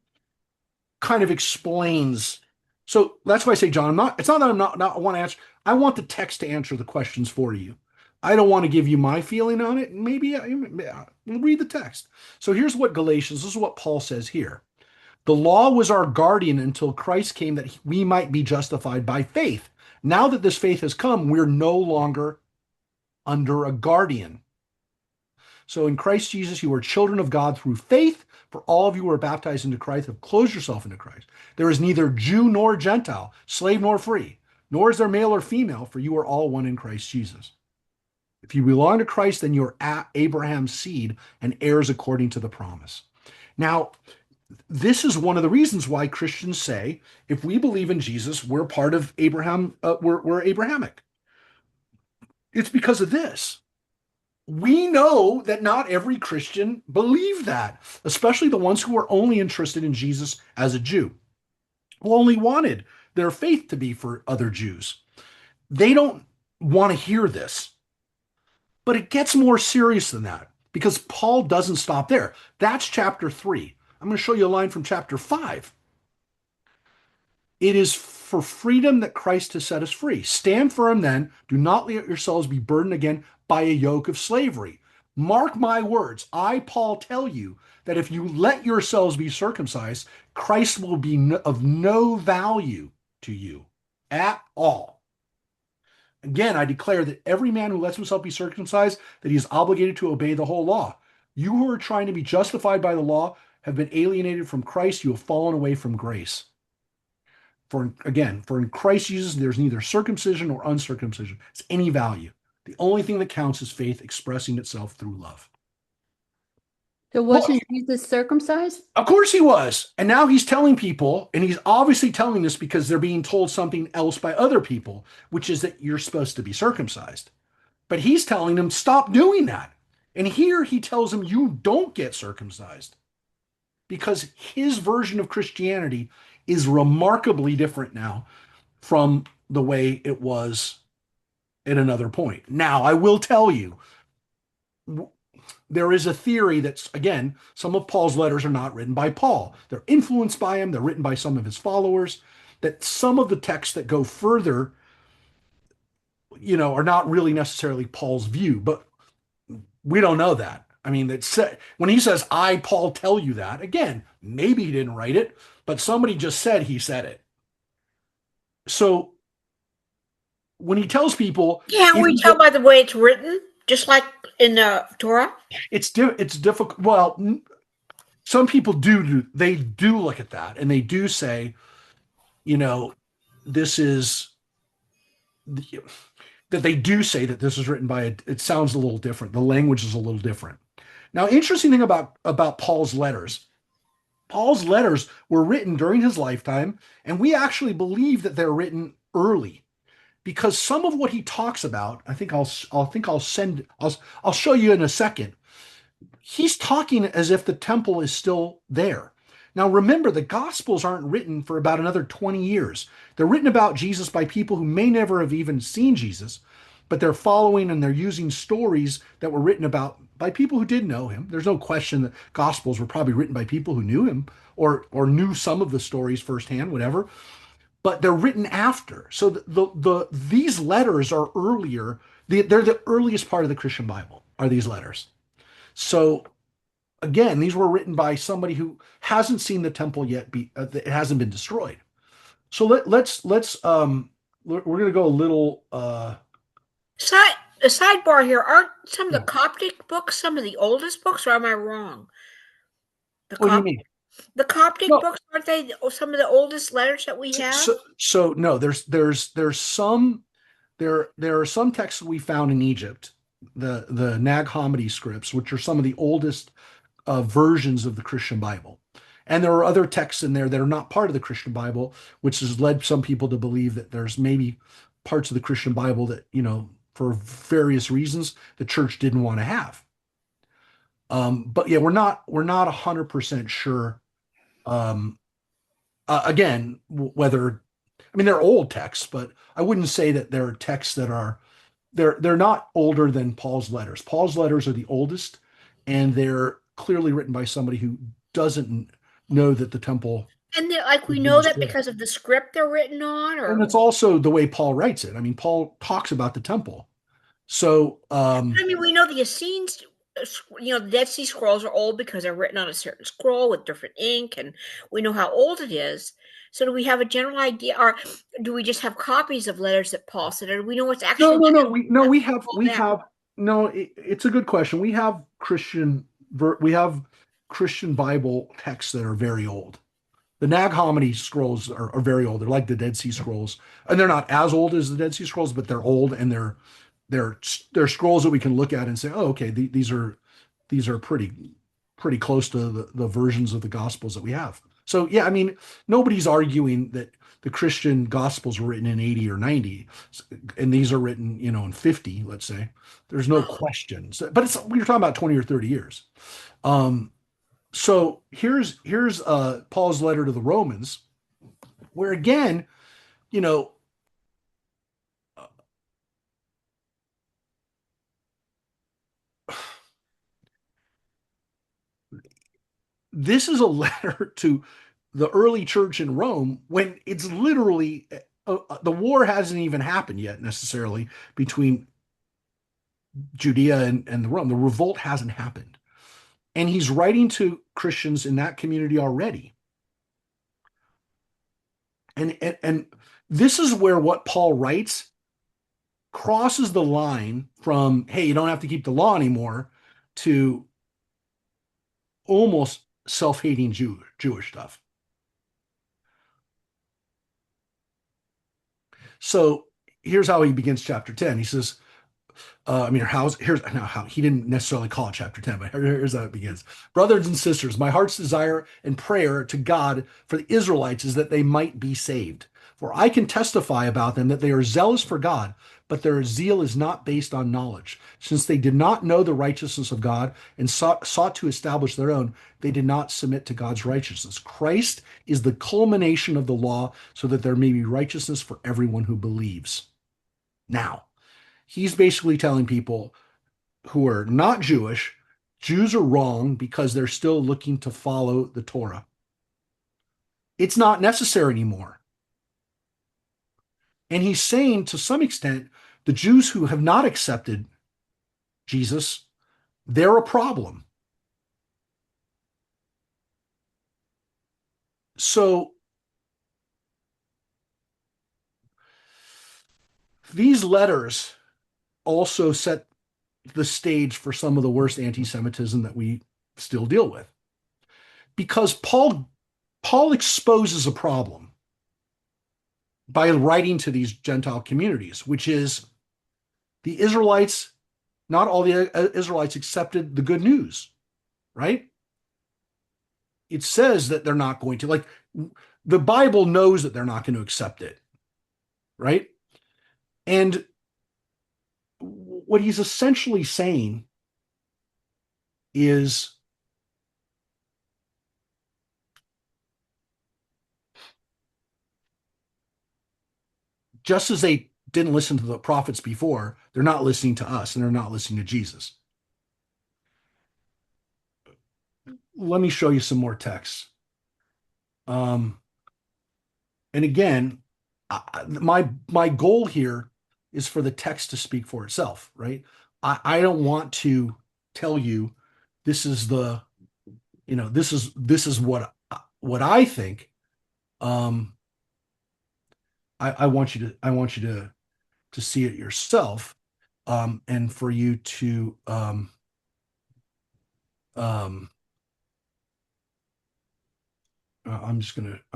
kind of explains. So that's why I say, John, it's not that I want to answer. I want the text to answer the questions for you. I don't want to give you my feeling on it. Maybe we'll read the text. So here's what Galatians, this is what Paul says here. The law was our guardian until Christ came that we might be justified by faith. Now that this faith has come, we're no longer under a guardian. So in Christ Jesus, you are children of God through faith. For all of you who are baptized into Christ have closed yourself into Christ. There is neither Jew nor Gentile, slave nor free, nor is there male or female, for you are all one in Christ Jesus. If you belong to Christ, then you're Abraham's seed and heirs according to the promise. Now, this is one of the reasons why Christians say, if we believe in Jesus, we're part of Abraham, we're Abrahamic. It's because of this. we know that not every Christian believed that, especially the ones who were only interested in Jesus as a Jew, who only wanted their faith to be for other Jews. They don't want to hear this. But it gets more serious than that because Paul doesn't stop there. That's chapter 3. I'm going to show you a line from chapter 5. It is for freedom that Christ has set us free. Stand firm then. Do not let yourselves be burdened again by a yoke of slavery. Mark my words. I, Paul, tell you that if you let yourselves be circumcised, Christ will be of no value to you at all. Again, I declare that every man who lets himself be circumcised, that he is obligated to obey the whole law. You who are trying to be justified by the law have been alienated from Christ. You have fallen away from grace. For in Christ Jesus, there's neither circumcision nor uncircumcision. It's any value. The only thing that counts is faith expressing itself through love. So wasn't Jesus circumcised? Of course he was. And now he's telling people, and he's obviously telling this because they're being told something else by other people, which is that you're supposed to be circumcised. But he's telling them, stop doing that. And here he tells them, you don't get circumcised. Because his version of Christianity is remarkably different now from the way it was at another point. Now, I will tell you, there is a theory that, again, some of Paul's letters are not written by Paul. They're influenced by him. They're written by some of his followers. That some of the texts that go further, are not really necessarily Paul's view, but we don't know that. I mean, when he says, I, Paul, tell you that, again, maybe he didn't write it, but somebody just said he said it. So when he tells people... Can't we tell by the way it's written? Just like in the Torah? It's difficult. Well, some people do look at that, and they do say, this is... that they do say that this is written by it sounds a little different. The language is a little different. Now, interesting thing about Paul's letters. Paul's letters were written during his lifetime, and we actually believe that they're written early, because some of what he talks about, I'll show you in a second. He's talking as if the temple is still there. Now, remember, the Gospels aren't written for about another 20 years. They're written about Jesus by people who may never have even seen Jesus, but they're following and they're using stories that were written about by people who did know him. There's no question that Gospels were probably written by people who knew him or knew some of the stories firsthand, whatever. But they're written after. So these letters are earlier. They're the earliest part of the Christian Bible, are these letters. So again, these were written by somebody who hasn't seen the temple yet. It hasn't been destroyed. So let's we're going to go a little. A sidebar here. Aren't some of the Coptic books some of the oldest books, or am I wrong? What do you mean? The Coptic books, aren't they some of the oldest letters that we have? So no, there are some texts we found in Egypt, the Nag Hammadi scripts, which are some of the oldest versions of the Christian Bible. And there are other texts in there that are not part of the Christian Bible, which has led some people to believe that there's maybe parts of the Christian Bible that, for various reasons, the church didn't want to have. But yeah, we're not 100% sure. Again, whether, they're old texts, but I wouldn't say that they're texts that are, they're not older than Paul's letters. Paul's letters are the oldest, and they're clearly written by somebody who doesn't know that the temple. And we know that because of the script they're written on, or? And it's also the way Paul writes it. Paul talks about the temple. So, we know the Essenes, the Dead Sea Scrolls are old because they're written on a certain scroll with different ink, and we know how old it is. So do we have a general idea, or do we just have copies of letters that Paul said, or do we know what's actually? It's a good question. We have Christian Bible texts that are very old. The Nag Hammadi scrolls are very old. They're like the Dead Sea Scrolls, and they're not as old as the Dead Sea Scrolls, but they're old, and they're scrolls that we can look at and say, oh, okay, these are pretty close to the versions of the Gospels that we have. So yeah, I mean, nobody's arguing that the Christian Gospels were written in 80 or 90, and these are written, in 50, let's say. There's no question. But we're talking about 20 or 30 years. Um, so here's Paul's letter to the Romans, where again, you know, this is a letter to the early church in Rome when it's literally the war hasn't even happened yet necessarily between Judea and the Rome. The revolt hasn't happened. And he's writing to Christians in that community already. And this is where what Paul writes crosses the line from, hey, you don't have to keep the law anymore, to almost self-hating Jewish stuff. So here's how he begins chapter 10. He says, here's now how he didn't necessarily call it chapter 10, but here's how it begins. Brothers and sisters, my heart's desire and prayer to God for the Israelites is that they might be saved. For I can testify about them that they are zealous for God, but their zeal is not based on knowledge. Since they did not know the righteousness of God and sought to establish their own, they did not submit to God's righteousness. Christ is the culmination of the law so that there may be righteousness for everyone who believes. Now, he's basically telling people who are not Jewish, Jews are wrong because they're still looking to follow the Torah. It's not necessary anymore. And he's saying, to some extent, the Jews who have not accepted Jesus, they're a problem. So these letters also set the stage for some of the worst anti-Semitism that we still deal with. Because Paul exposes a problem by writing to these Gentile communities, which is the Israelites, not all the Israelites accepted the good news, right? It says that they're not going to, like, the Bible knows that they're not going to accept it, right? And what he's essentially saying is, just as they didn't listen to the prophets before, they're not listening to us and they're not listening to Jesus. Let me show you some more texts. And again, my goal here is for the text to speak for itself, right? I don't want to tell you this is what I think. I want you to see it yourself, and for you to I'm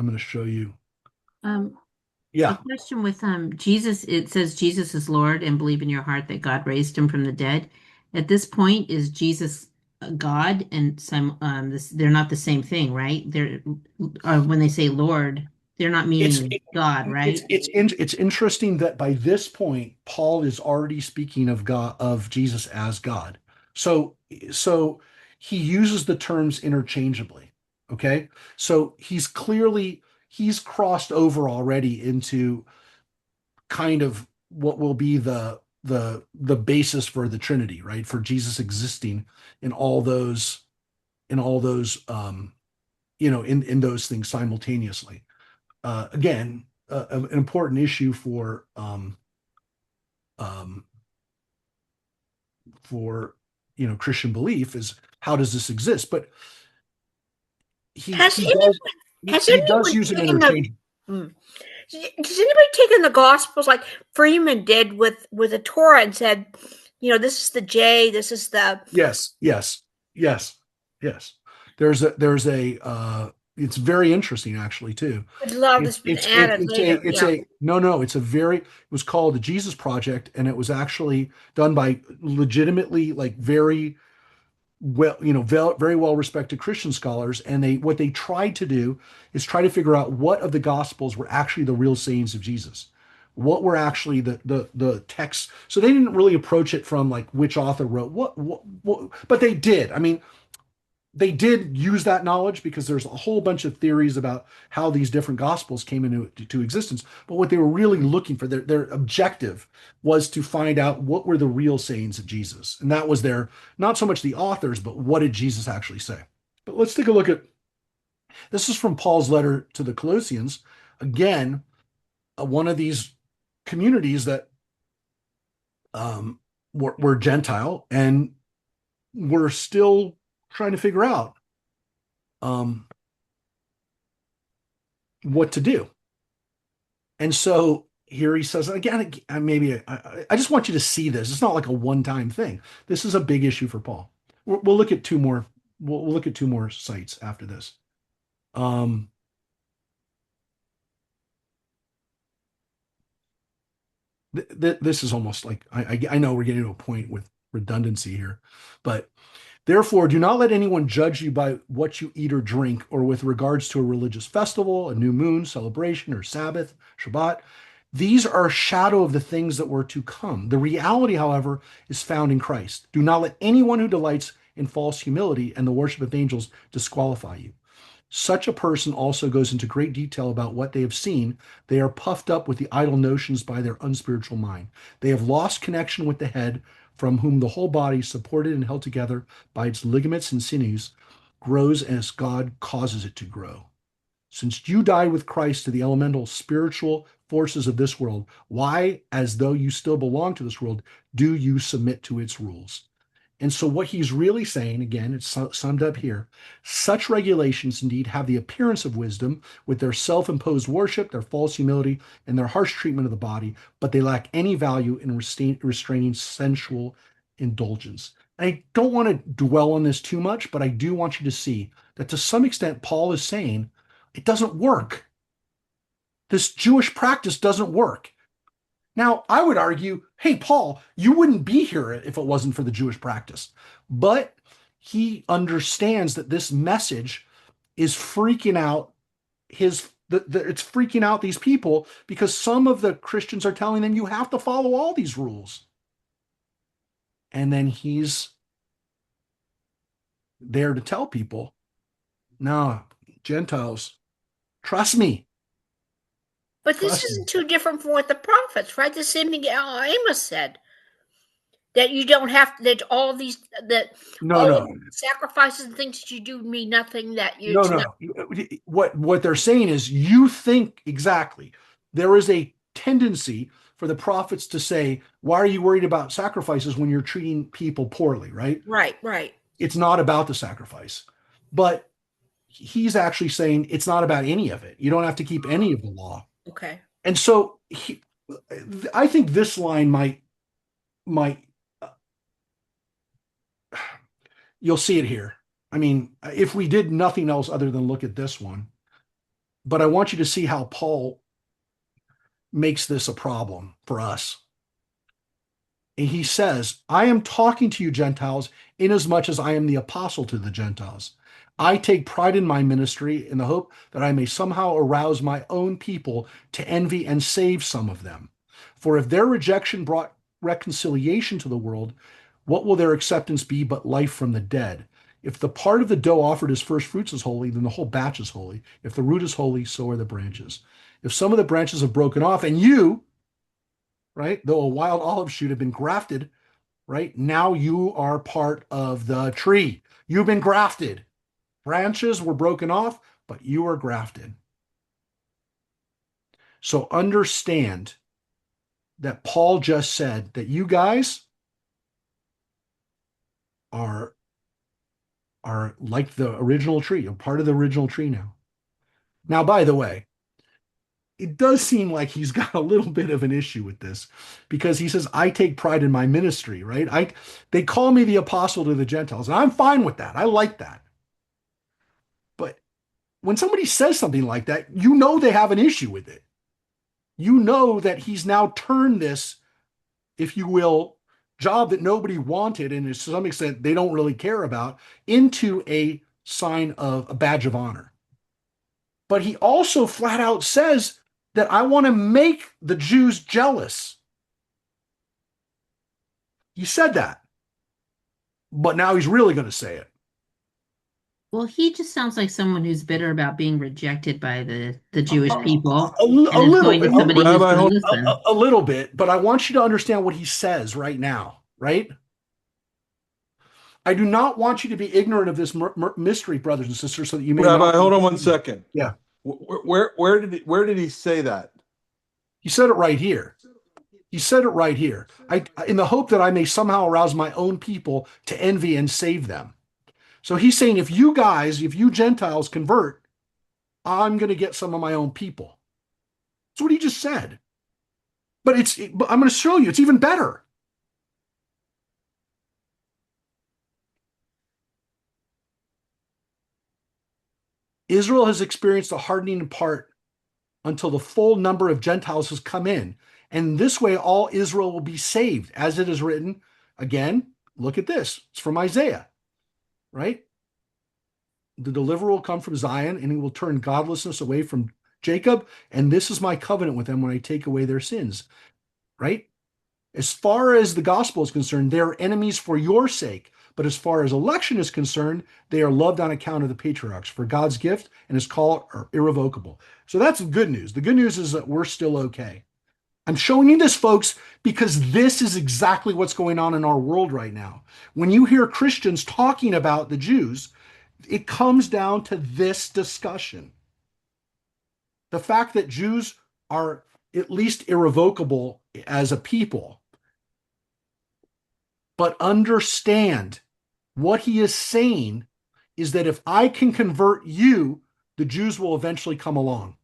gonna show you. Um, Yeah. a question with Jesus. It says Jesus is Lord, and believe in your heart that God raised him from the dead. At this point, is Jesus God? And they're not the same thing, right? When they say Lord, they're not meaning God, right? It's interesting that by this point, Paul is already speaking of God, of Jesus as God. So he uses the terms interchangeably. Okay. So he's crossed over already into kind of what will be the basis for the Trinity, right? For Jesus existing in all those in those things simultaneously. Again, an important issue um, for Christian belief is, how does this exist? But he Has he any does has he does anyone use an taken the interchange. Does anybody take in the Gospels like Freeman did with the Torah and said, this is the J, this is the Yes, yes, yes, yes. There's a it's very interesting actually too. good love It's that's been it's it, added it's a later. it's Yeah. a no no it's a very it was called the Jesus Project, and it was actually done by legitimately, like, very very well respected Christian scholars, and what they tried to do is try to figure out what of the Gospels were actually the real sayings of Jesus, what were actually the texts. So they didn't really approach it from like which author wrote what, but they did. I mean, they did use that knowledge because there's a whole bunch of theories about how these different gospels came into existence. But what they were really looking for, their objective was to find out what were the real sayings of Jesus. And that was their, not so much the authors, but what did Jesus actually say? But let's take a look at, this is from Paul's letter to the Colossians. Again, one of these communities that were Gentile and were still trying to figure out what to do. And so here he says, again, maybe I just want you to see this. It's not like a one-time thing. This is a big issue for Paul. We'll look at two more. We'll look at two more sites after this. This is almost like, I know we're getting to a point with redundancy here, but therefore, do not let anyone judge you by what you eat or drink, or with regards to a religious festival, a new moon celebration, or Sabbath, Shabbat. These are a shadow of the things that were to come. The reality, however, is found in Christ. Do not let anyone who delights in false humility and the worship of angels disqualify you. Such a person also goes into great detail about what they have seen. They are puffed up with the idle notions by their unspiritual mind. They have lost connection with the head, from whom the whole body, supported and held together by its ligaments and sinews, grows as God causes it to grow. Since you died with Christ to the elemental spiritual forces of this world, why, as though you still belong to this world, do you submit to its rules? And so what he's really saying, again, it's summed up here, such regulations indeed have the appearance of wisdom with their self-imposed worship, their false humility, and their harsh treatment of the body, but they lack any value in restraining sensual indulgence. And I don't want to dwell on this too much, but I do want you to see that to some extent, Paul is saying it doesn't work. This Jewish practice doesn't work. Now, I would argue, hey, Paul, you wouldn't be here if it wasn't for the Jewish practice. But he understands that this message is freaking out it's freaking out these people, because some of the Christians are telling them you have to follow all these rules. And then he's there to tell people, no, Gentiles, trust me. But this isn't too different from what the prophets, right? The same thing Amos said, that you don't have to, that all these, that no sacrifices and things that you do mean nothing. That you no. What they're saying is, you think exactly. There is a tendency for the prophets to say, why are you worried about sacrifices when you're treating people poorly, right? Right. It's not about the sacrifice. But he's actually saying it's not about any of it. You don't have to keep any of the law. Okay. And so I think this line might you'll see it here. I mean, if we did nothing else other than look at this one, but I want you to see how Paul makes this a problem for us. And he says, I am talking to you, Gentiles, inasmuch as I am the apostle to the Gentiles. I take pride in my ministry in the hope that I may somehow arouse my own people to envy and save some of them. For if their rejection brought reconciliation to the world, what will their acceptance be but life from the dead? If the part of the dough offered as first fruits is holy, then the whole batch is holy. If the root is holy, so are the branches. If some of the branches have broken off, and you, right, though a wild olive shoot, have been grafted, right, now you are part of the tree. You've been grafted. Branches were broken off, but you are grafted. So understand that Paul just said that you guys are like the original tree, a part of the original tree now. Now, by the way, it does seem like he's got a little bit of an issue with this, because he says, I take pride in my ministry, right? They call me the apostle to the Gentiles, and I'm fine with that. I like that. But when somebody says something like that, you know they have an issue with it. You know that he's now turned this, if you will, job that nobody wanted and to some extent they don't really care about into a sign of a badge of honor. But he also flat out says that I want to make the Jews jealous. He said that, but now he's really going to say it. Well, he just sounds like someone who's bitter about being rejected by the Jewish people A and is little going to bit, somebody who's Rabbi, going to hold listen. a little bit, but I want you to understand what he says right now, right? I do not want you to be ignorant of this mystery, brothers and sisters, so that you may Rabbi, not. hold on one second. Yeah, Where did he say that? he said it right here. He said it right here. In the hope that I may somehow arouse my own people to envy and save them. So he's saying, if you guys, if you Gentiles convert, I'm going to get some of my own people. That's what he just said. But I'm going to show you, it's even better. Israel has experienced a hardening in part until the full number of Gentiles has come in. And this way, all Israel will be saved, as it is written. Again, look at this. It's from Isaiah, right? The deliverer will come from Zion, and he will turn godlessness away from Jacob. And this is my covenant with them when I take away their sins, right? As far as the gospel is concerned, they are enemies for your sake. But as far as election is concerned, they are loved on account of the patriarchs. For God's gift and his call are irrevocable. So that's the good news. The good news is that we're still okay. I'm showing you this, folks, because this is exactly what's going on in our world right now. When you hear Christians talking about the Jews, it comes down to this discussion. The fact that Jews are at least irrevocable as a people. But understand what he is saying is that if I can convert you, the Jews will eventually come along.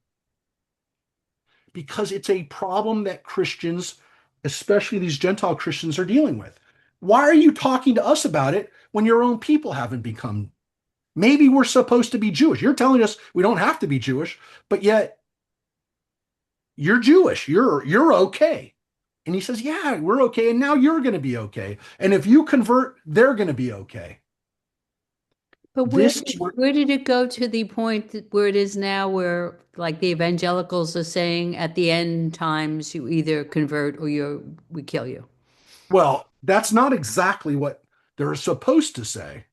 Because it's a problem that Christians, especially these Gentile Christians, are dealing with. Why are you talking to us about it when your own people haven't become? Maybe we're supposed to be Jewish. You're telling us we don't have to be Jewish, but yet you're Jewish. You're okay. And he says, yeah, we're okay. And now you're going to be okay. And if you convert, they're going to be okay. But where did it go to the point where it is now, where like the evangelicals are saying at the end times you either convert or we kill you? Well, that's not exactly what they're supposed to say.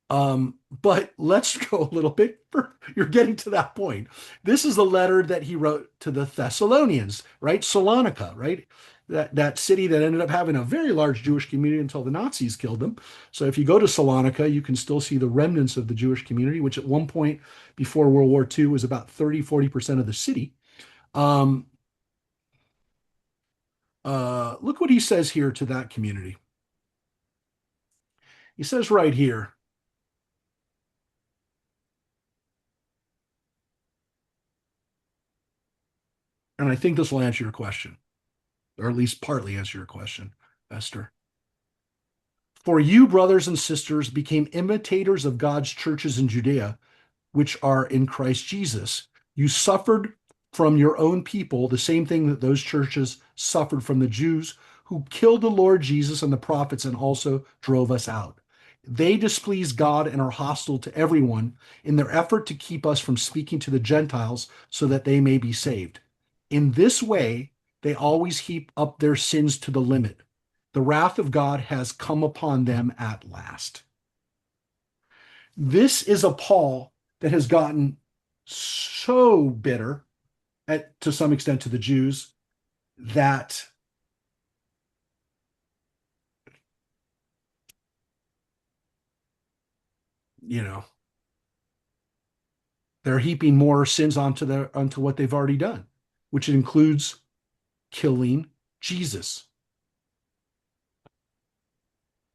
But let's go a little bit further. You're getting to that point. This is the letter that he wrote to the Thessalonians, right? Salonika, right? That city that ended up having a very large Jewish community until the Nazis killed them. So if you go to Salonika, you can still see the remnants of the Jewish community, which at one point before World War II was about 30-40% of the city. Look what he says here to that community. He says right here, and I think this will answer your question, or at least partly answer your question, Esther. For you, brothers and sisters, became imitators of God's churches in Judea, which are in Christ Jesus. You suffered from your own people the same thing that those churches suffered from the Jews who killed the Lord Jesus and the prophets and also drove us out. They displease God and are hostile to everyone in their effort to keep us from speaking to the Gentiles so that they may be saved. In this way, they always heap up their sins to the limit. The wrath of God has come upon them at last. This is a Paul that has gotten so bitter to some extent to the Jews that they're heaping more sins onto what they've already done, which includes killing Jesus.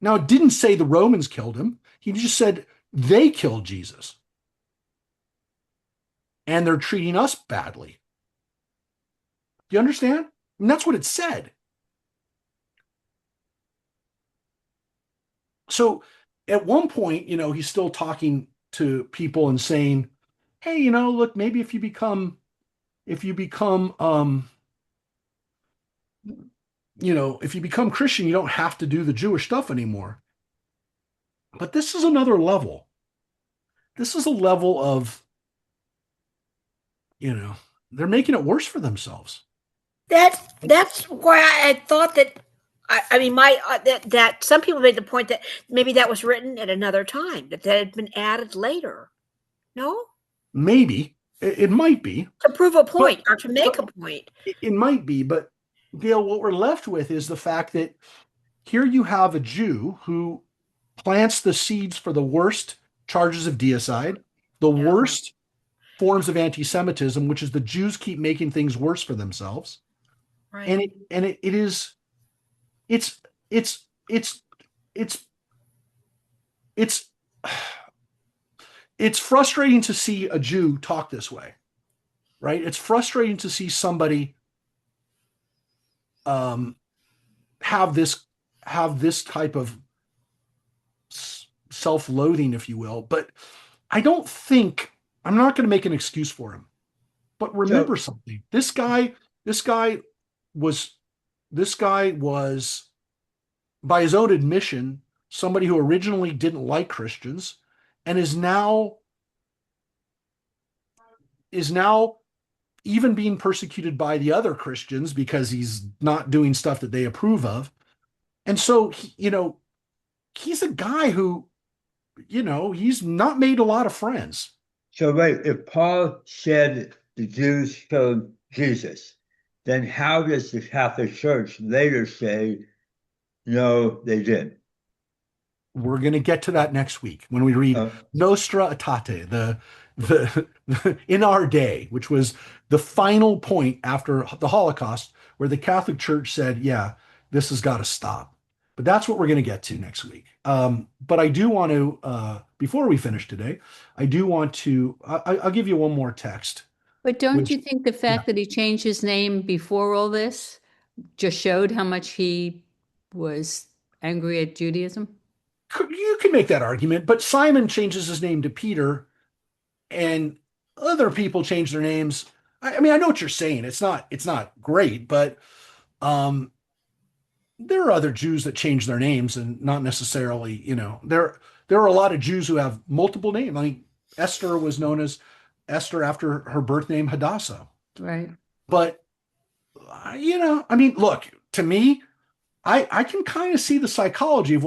Now, it didn't say the Romans killed him. He just said they killed Jesus. And they're treating us badly. Do you understand? And that's what it said. So at one point, he's still talking to people and saying, hey, look, maybe if you become if you become Christian, you don't have to do the Jewish stuff anymore. But this is another level. This is a level of, they're making it worse for themselves. That's why I thought that. I mean, that some people made the point that maybe that was written at another time, that had been added later. No, Maybe it might be to prove a point but, or to make but a point. it might be. But Gail, what we're left with is the fact that here you have a Jew who plants the seeds for the worst charges of deicide, the Yeah. worst forms of anti-Semitism, which is the Jews keep making things worse for themselves. Right. And it is it's it's it's it's it's it's frustrating to see a Jew talk this way, right? It's frustrating to see somebody um, have this type of self-loathing, if you will. But I don't think I'm not going to make an excuse for him. But remember something. This guy was this guy was, by his own admission, somebody who originally didn't like Christians and is now even being persecuted by the other Christians because he's not doing stuff that they approve of. And so, he's a guy who, he's not made a lot of friends. So wait, if Paul said the Jews killed Jesus, then how does the Catholic Church later say, no, they did? We're going to get to that next week when we read Nostra Aetate, the in our day, which was the final point after the Holocaust, where the Catholic Church said, yeah, this has got to stop. But that's what we're going to get to next week. But I do want to, before we finish today, I'll give you one more text. But don't you think the fact that he changed his name before all this just showed how much he was angry at Judaism? You can make that argument, but Simon changes his name to Peter, and other people change their names. I mean, I know what you're saying. It's not great, but there are other Jews that change their names, and not necessarily, there are a lot of Jews who have multiple names. I mean, Esther was known as Esther after her birth name Hadassah. Right. But I mean, look, to me, I can kind of see the psychology of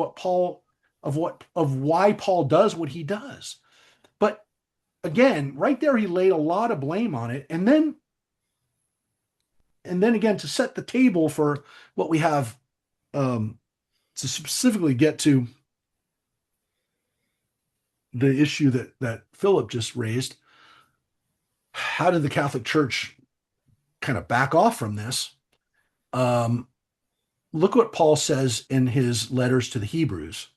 why Paul does what he does. But again, right there, he laid a lot of blame on it. And then again, to set the table for what we have, to specifically get to the issue that Philip just raised, how did the Catholic Church kind of back off from this? Look what Paul says in his letters to the Hebrews,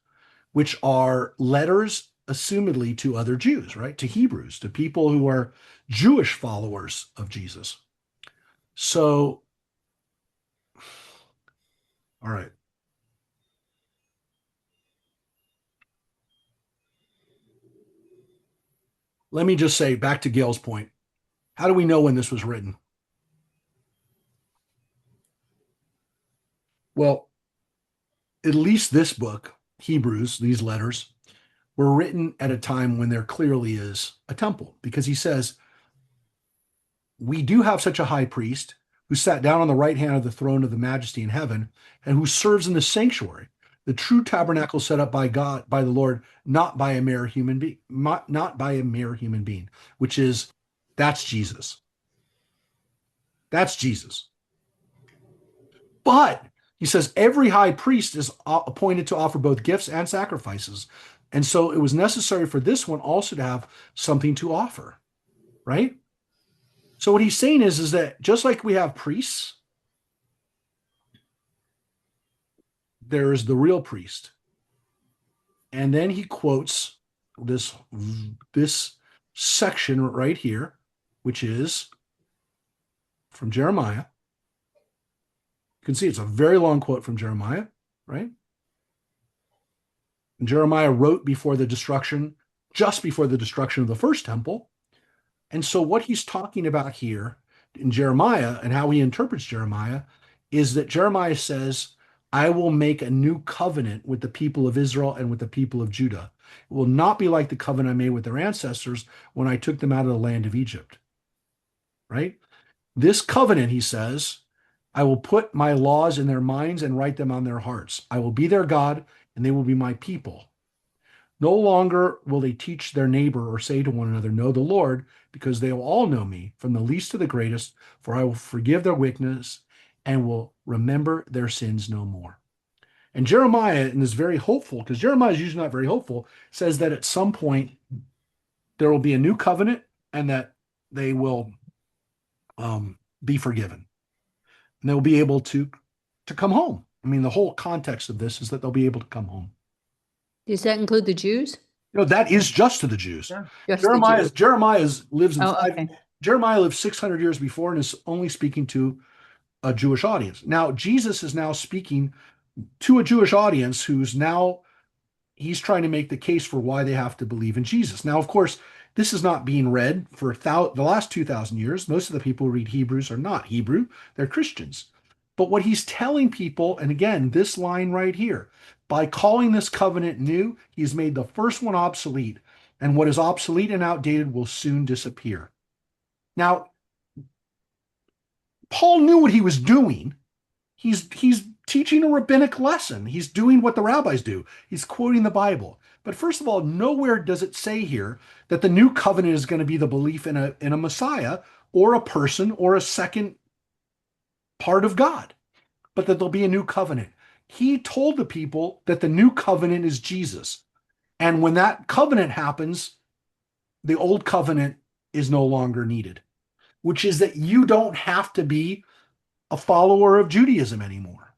which are letters assumedly to other Jews, right? To Hebrews, to people who are Jewish followers of Jesus. So, all right. Let me just say, back to Gail's point, how do we know when this was written? Well, at least this book, Hebrews, these letters, were written at a time when there clearly is a temple, because he says, we do have such a high priest who sat down on the right hand of the throne of the majesty in heaven and who serves in the sanctuary, the true tabernacle set up by God, by the Lord, not by a mere human being, which is, that's Jesus. That's Jesus. But he says every high priest is appointed to offer both gifts and sacrifices. And so it was necessary for this one also to have something to offer, right? So what he's saying is that just like we have priests, there is the real priest. And then he quotes this section right here, which is from Jeremiah. You can see it's a very long quote from Jeremiah, right? And Jeremiah wrote just before the destruction of the first temple. And so what he's talking about here in Jeremiah and how he interprets Jeremiah is that Jeremiah says, I will make a new covenant with the people of Israel and with the people of Judah. It will not be like the covenant I made with their ancestors when I took them out of the land of Egypt. Right? This covenant, he says, I will put my laws in their minds and write them on their hearts. I will be their God, and they will be my people. No longer will they teach their neighbor or say to one another, know the Lord, because they will all know me, from the least to the greatest, for I will forgive their wickedness and will remember their sins no more. And Jeremiah, and is very hopeful, because Jeremiah is usually not very hopeful, says that at some point there will be a new covenant and that they will be forgiven. And they'll be able to come home. I mean, the whole context of this is that they'll be able to come home. Does that include the Jews? No, that is just to the Jews. Yeah. Just the Jews. Jeremiah lives in okay. Jeremiah lived 600 years before and is only speaking to a Jewish audience. Now, Jesus is now speaking to a Jewish audience who's now, he's trying to make the case for why they have to believe in Jesus. Now, of course, this is not being read for the last 2,000 years. Most of the people who read Hebrews are not Hebrew, they're Christians. But what he's telling people, and again, this line right here, by calling this covenant new, he's made the first one obsolete, and what is obsolete and outdated will soon disappear. Now, Paul knew what he was doing. He's teaching a rabbinic lesson. He's doing what the rabbis do. He's quoting the Bible. But first of all, nowhere does it say here that the new covenant is going to be the belief in a Messiah or a person or a second part of God, but that there'll be a new covenant. He told the people that the new covenant is Jesus. And when that covenant happens, the old covenant is no longer needed, which is that you don't have to be a follower of Judaism anymore.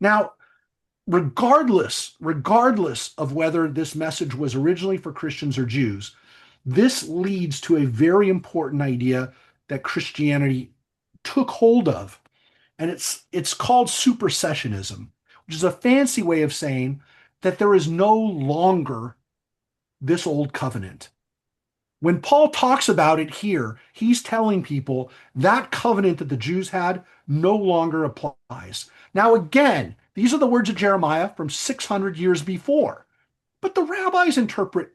Now, regardless of whether this message was originally for Christians or Jews, this leads to a very important idea that Christianity took hold of. And it's called supersessionism, which is a fancy way of saying that there is no longer this old covenant. When Paul talks about it here, he's telling people that covenant that the Jews had no longer applies. Now, again, these are the words of Jeremiah from 600 years before. But the rabbis interpret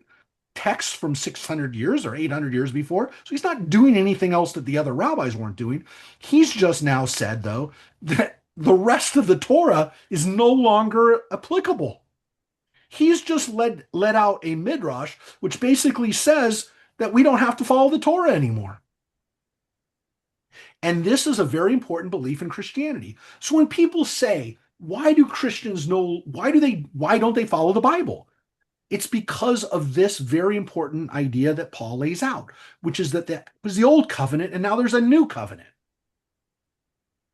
texts from 600 years or 800 years before. So he's not doing anything else that the other rabbis weren't doing. He's just now said, though, that the rest of the Torah is no longer applicable. He's just let out a midrash, which basically says that we don't have to follow the Torah anymore. And this is a very important belief in Christianity. So when people say, why do Christians know, why don't they follow the Bible? It's because of this very important idea that Paul lays out, which is that was the old covenant and now there's a new covenant.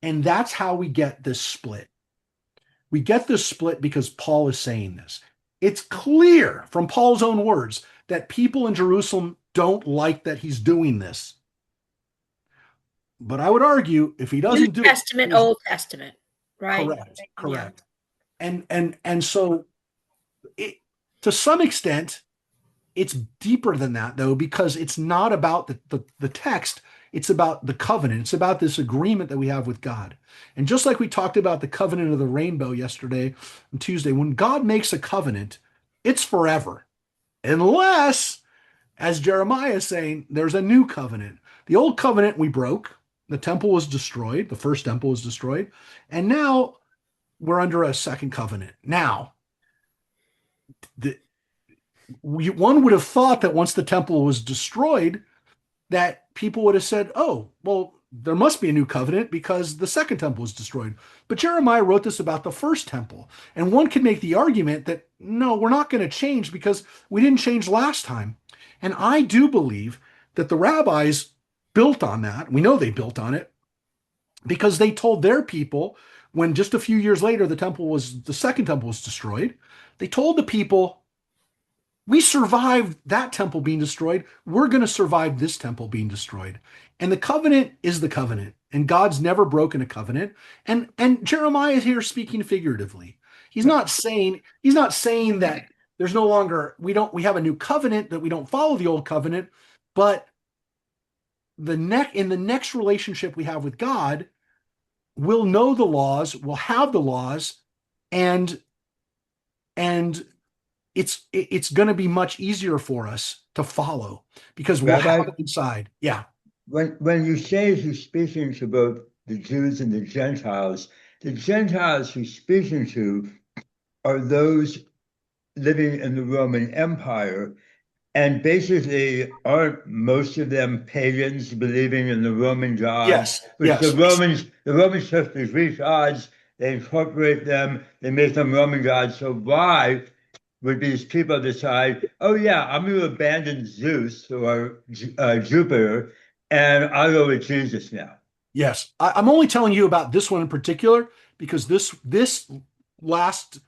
And that's how we get this split. We get this split because Paul is saying this. It's clear from Paul's own words that people in Jerusalem don't like that he's doing this. But I would argue if he doesn't do it, New Testament, Old Testament, right? Correct. Yeah. And so to some extent, it's deeper than that, though, because it's not about the text. It's about the covenant. It's about this agreement that we have with God. And just like we talked about the covenant of the rainbow yesterday on Tuesday, when God makes a covenant, it's forever. Unless, as Jeremiah is saying, there's a new covenant. The old covenant we broke. The temple was destroyed. The first temple was destroyed. And now we're under a second covenant. Now, one would have thought that once the temple was destroyed, that people would have said, oh, well, there must be a new covenant because the second temple was destroyed. But Jeremiah wrote this about the first temple. And one could make the argument that, no, we're not going to change because we didn't change last time. And I do believe that the rabbis built on that. We know they built on it because they told their people when just a few years later the second temple was destroyed, they told the people, we survived that temple being destroyed. We're going to survive this temple being destroyed. And the covenant is the covenant. And God's never broken a covenant. And Jeremiah is here speaking figuratively. He's not saying that there's no longer, we have a new covenant, that we don't follow the old covenant, but in the next relationship we have with God, we'll know the laws, we'll have the laws, and and it's going to be much easier for us to follow because we'll have Rabbi, it inside. Yeah. when you say he's speaking to both the Jews and the Gentiles he's speaking to are those living in the Roman Empire. And basically, aren't most of them pagans believing in the Roman gods, Yes. which Yes. the Romans took the Greek gods, they incorporate them, they make them Roman gods. So why would these people decide, oh yeah, I'm going to abandon Zeus or Jupiter, and I'll go with Jesus now? Yes. I'm only telling you about this one in particular because last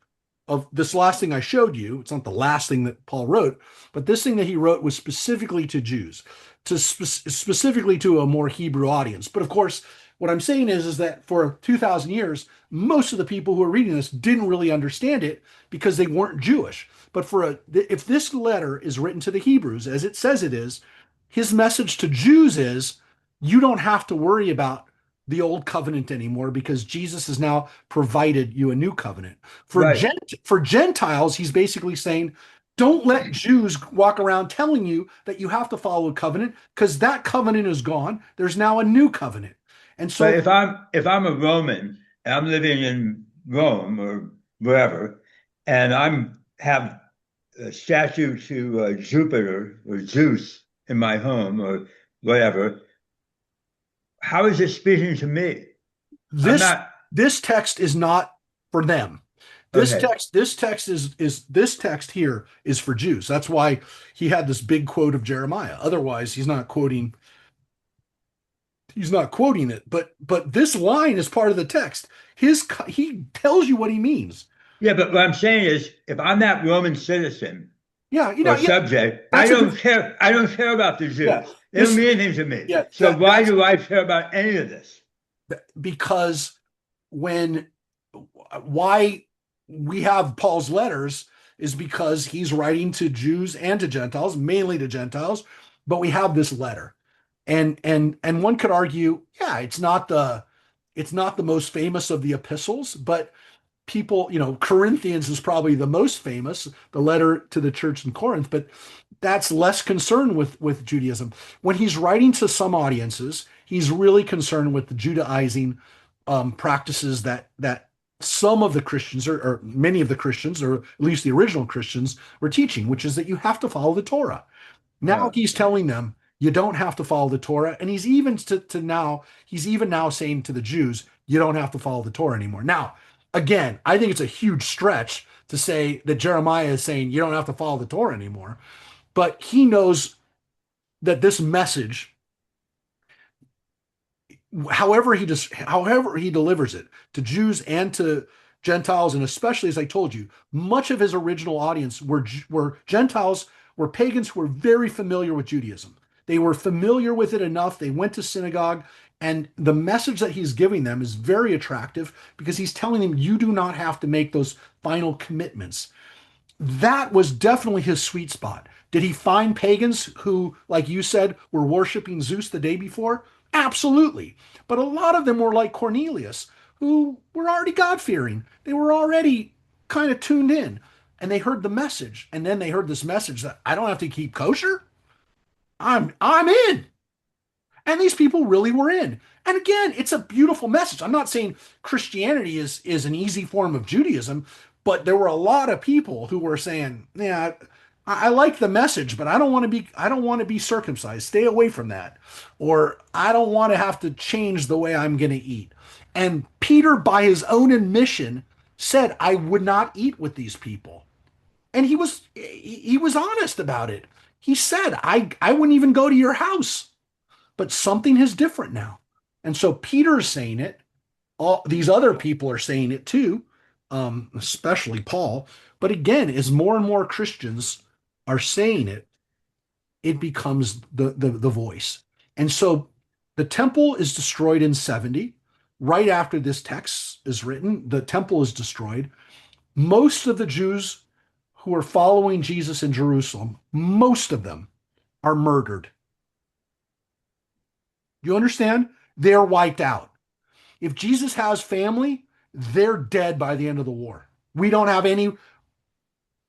this last thing I showed you, it's not the last thing that Paul wrote, but this thing that he wrote was specifically to Jews, specifically to a more Hebrew audience. But of course, what I'm saying is that for 2,000 years, most of the people who are reading this didn't really understand it because they weren't Jewish. But if this letter is written to the Hebrews, as it says it is, his message to Jews is, you don't have to worry about the old covenant anymore because Jesus has now provided you a new covenant. Right. For Gentiles, he's basically saying, don't let Jews walk around telling you that you have to follow a covenant because that covenant is gone. There's now a new covenant. And But so, if I'm a Roman and I'm living in Rome or wherever, and I'm have a statue to Jupiter or Zeus in my home or whatever, how is it speaking to me? I'm this not this text is not for them. okay. This text here is for Jews. That's why he had this big quote of Jeremiah. Otherwise, he's not quoting it. But this line is part of the text. He tells you what he means. Yeah, but what I'm saying is, if I'm that Roman citizen Yeah, or yeah, subject, I that's a don't good, care. I don't care about the yeah. Jews. They don't This mean anything to me. yeah, So why do I care about any of this? because when why we have Paul's letters is because he's writing to Jews and to Gentiles, mainly to Gentiles, but we have this letter. And one could argue, yeah, it's not the most famous of the epistles, but people, Corinthians is probably the most famous, the letter to the church in Corinth, but that's less concerned with Judaism. When he's writing to some audiences, he's really concerned with the Judaizing practices that some of the Christians or many of the Christians, or at least the original Christians, were teaching, which is that you have to follow the Torah. Now Uh, he's telling them you don't have to follow the Torah, and he's even now saying to the Jews you don't have to follow the Torah anymore. Now, again, I think it's a huge stretch to say that Jeremiah is saying you don't have to follow the Torah anymore, but he knows that this message, however he delivers it to Jews and to Gentiles, and especially as I told you, much of his original audience were Gentiles, were pagans who were very familiar with Judaism. They were familiar with it enough. They went to synagogue, and the message that he's giving them is very attractive because he's telling them you do not have to make those final commitments. That was definitely his sweet spot. Did he find pagans who, like you said, were worshiping Zeus the day before? Absolutely. But a lot of them were like Cornelius, who were already God-fearing. They were already kind of tuned in. And they heard the message. And then they heard this message that I don't have to keep kosher. I'm in. And these people really were in. And again, it's a beautiful message. I'm not saying Christianity is an easy form of Judaism, but there were a lot of people who were saying, "Yeah, I like the message, but I don't want to be circumcised. Stay away from that." Or I don't want to have to change the way I'm going to eat. And Peter, by his own admission, said, "I would not eat with these people." And he was honest about it. He said, I wouldn't even go to your house, but something is different now. And so Peter's saying it. All these other people are saying it too, especially Paul. But again, as more and more Christians are saying it, it becomes the voice. And so the temple is destroyed in 70. Right after this text is written, the temple is destroyed. Most of the Jews who are following Jesus in Jerusalem, most of them are murdered. You understand? They're wiped out. If Jesus has family, they're dead by the end of the war. We don't have any.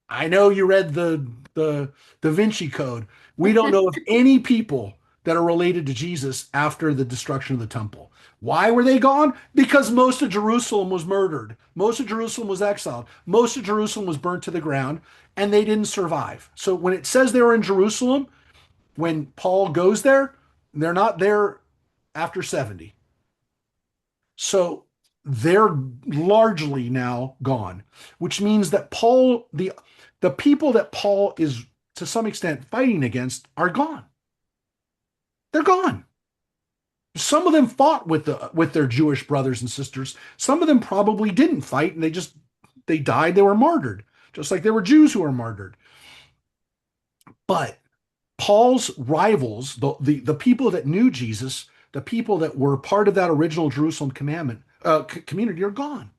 I know you read the Da Vinci Code. We don't know of any people that are related to Jesus after the destruction of the temple. Why were they gone? Because most of Jerusalem was murdered. Most of Jerusalem was exiled. Most of Jerusalem was burnt to the ground, and they didn't survive. So when it says they were in Jerusalem, when Paul goes there, they're not there after 70. So they're largely now gone, which means that the people that Paul is to some extent fighting against are gone. They're gone. Some of them fought with their Jewish brothers and sisters. Some of them probably didn't fight, and they died. They were martyred, just like there were Jews who were martyred. But Paul's rivals, the people that knew Jesus, the people that were part of that original Jerusalem community, are gone.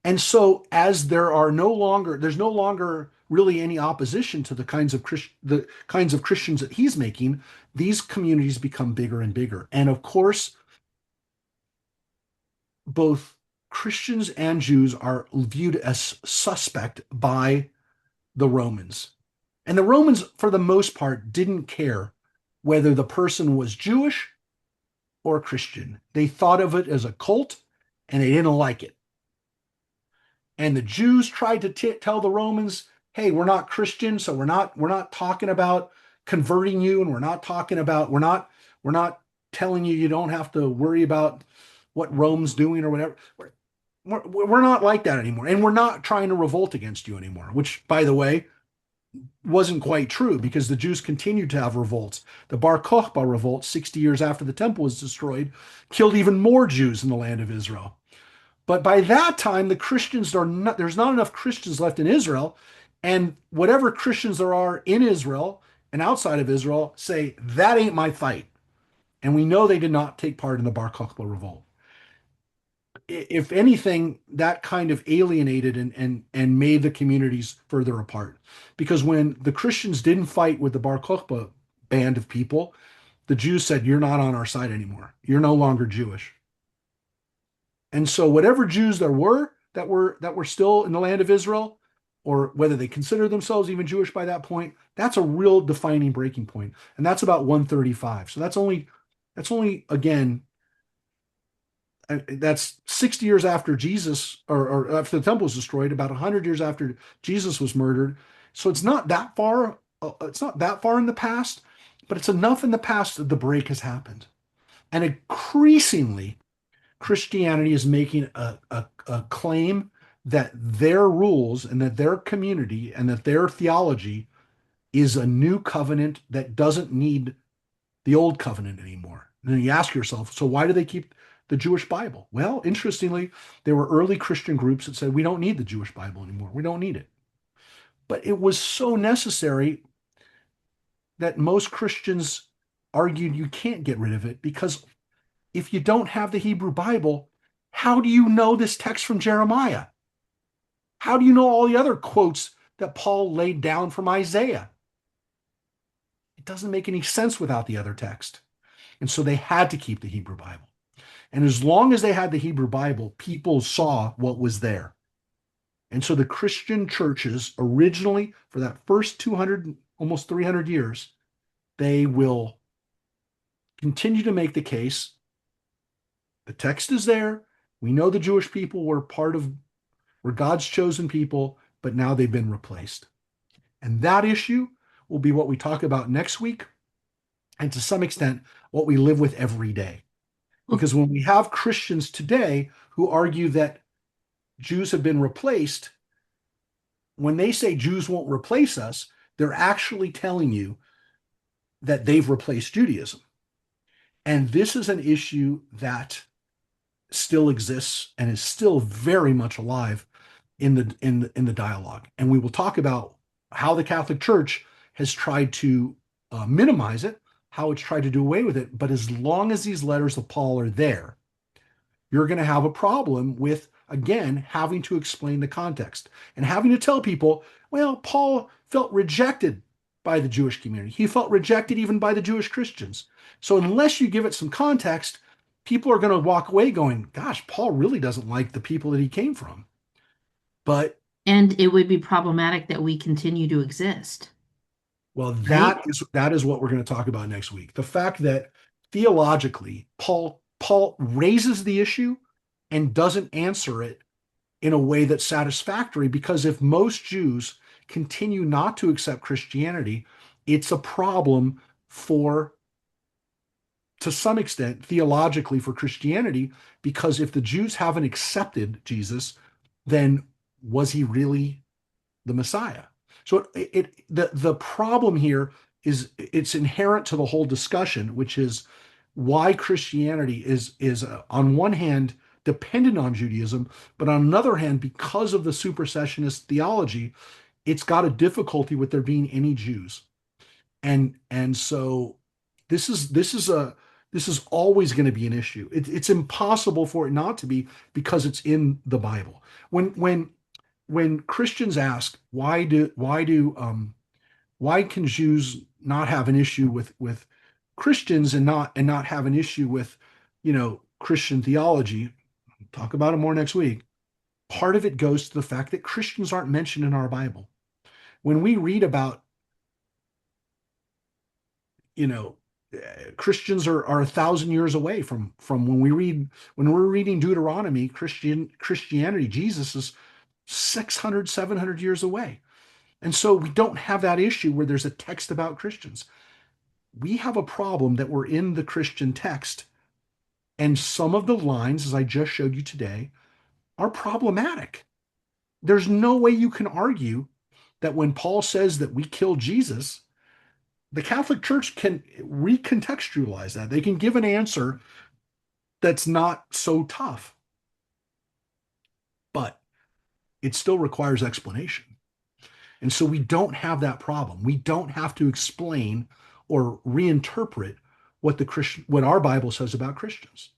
And so, as there's no longer really any opposition to the kinds of Christians that he's making. These communities become bigger and bigger, and of course, both Christians and Jews are viewed as suspect by the Romans. And the Romans, for the most part, didn't care whether the person was Jewish or Christian. They thought of it as a cult, and they didn't like it. And the Jews tried to tell the Romans, hey, we're not Christian, so we're not talking about converting you, and we're not telling you don't have to worry about what Rome's doing or whatever. We're not like that anymore, and we're not trying to revolt against you anymore, which, by the way, wasn't quite true, because the Jews continued to have revolts. The Bar Kokhba revolt, 60 years after the temple was destroyed, killed even more Jews in the land of Israel. But by that time, there's not enough Christians left in Israel, and whatever Christians there are in Israel and outside of Israel say, that ain't my fight. And we know they did not take part in the Bar Kokhba revolt. If anything, that kind of alienated and made the communities further apart. Because when the Christians didn't fight with the Bar Kokhba band of people, the Jews said, you're not on our side anymore. You're no longer Jewish. And so whatever Jews there were that were still in the land of Israel, or whether they consider themselves even Jewish by that point, that's a real defining breaking point. And that's about 135. So that's only again, that's 60 years after Jesus, or after the temple was destroyed, about 100 years after Jesus was murdered. So it's not that far. It's not that far in the past, but it's enough in the past that the break has happened. And increasingly, Christianity is making a claim that their rules and that their community and that their theology is a new covenant that doesn't need the old covenant anymore. And then you ask yourself, so why do they keep the Jewish Bible? Well, interestingly, there were early Christian groups that said, we don't need the Jewish Bible anymore. We don't need it. But it was so necessary that most Christians argued you can't get rid of it, because if you don't have the Hebrew Bible, how do you know this text from Jeremiah? How do you know all the other quotes that Paul laid down from Isaiah? It doesn't make any sense without the other text. And so they had to keep the Hebrew Bible. And as long as they had the Hebrew Bible, people saw what was there. And so the Christian churches originally, for that first 200, almost 300 years, they will continue to make the case. The text is there. We know the Jewish people were God's chosen people, but now they've been replaced. And that issue will be what we talk about next week, and to some extent, what we live with every day. Because when we have Christians today who argue that Jews have been replaced, when they say Jews won't replace us, they're actually telling you that they've replaced Judaism. And this is an issue that still exists and is still very much alive in the dialogue. And we will talk about how the Catholic Church has tried to minimize it, how it's tried to do away with it. But as long as these letters of Paul are there, you're going to have a problem with, again, having to explain the context and having to tell people, well, Paul felt rejected by the Jewish community. He felt rejected even by the Jewish Christians. So unless you give it some context, people are going to walk away going, gosh, Paul really doesn't like the people that he came from. But And it would be problematic that we continue to exist, well, right? that is what we're going to talk about next week. The fact that theologically, Paul raises the issue and doesn't answer it in a way that's satisfactory, because if most Jews continue not to accept Christianity, it's a problem for, to some extent, theologically for Christianity, because if the Jews haven't accepted Jesus, then was he really the Messiah? So the problem here is it's inherent to the whole discussion, which is why Christianity is on one hand dependent on Judaism, but on another hand, because of the supersessionist theology, it's got a difficulty with there being any Jews. And so this is always going to be an issue. It's impossible for it not to be, because it's in the Bible. When Christians ask why can Jews not have an issue with Christians and not have an issue with Christian theology, talk about it more next week. Part of it goes to the fact that Christians aren't mentioned in our Bible. When we read about you know Christians are 1,000 years away from when we're reading Deuteronomy. Christianity, Jesus is 600, 700 years away. And so we don't have that issue where there's a text about Christians. We have a problem that we're in the Christian text, and some of the lines, as I just showed you today, are problematic. There's no way you can argue that when Paul says that we killed Jesus, the Catholic Church can recontextualize that. They can give an answer that's not so tough, but it still requires explanation. And so we don't have that problem. We don't have to explain or reinterpret what our Bible says about Christians.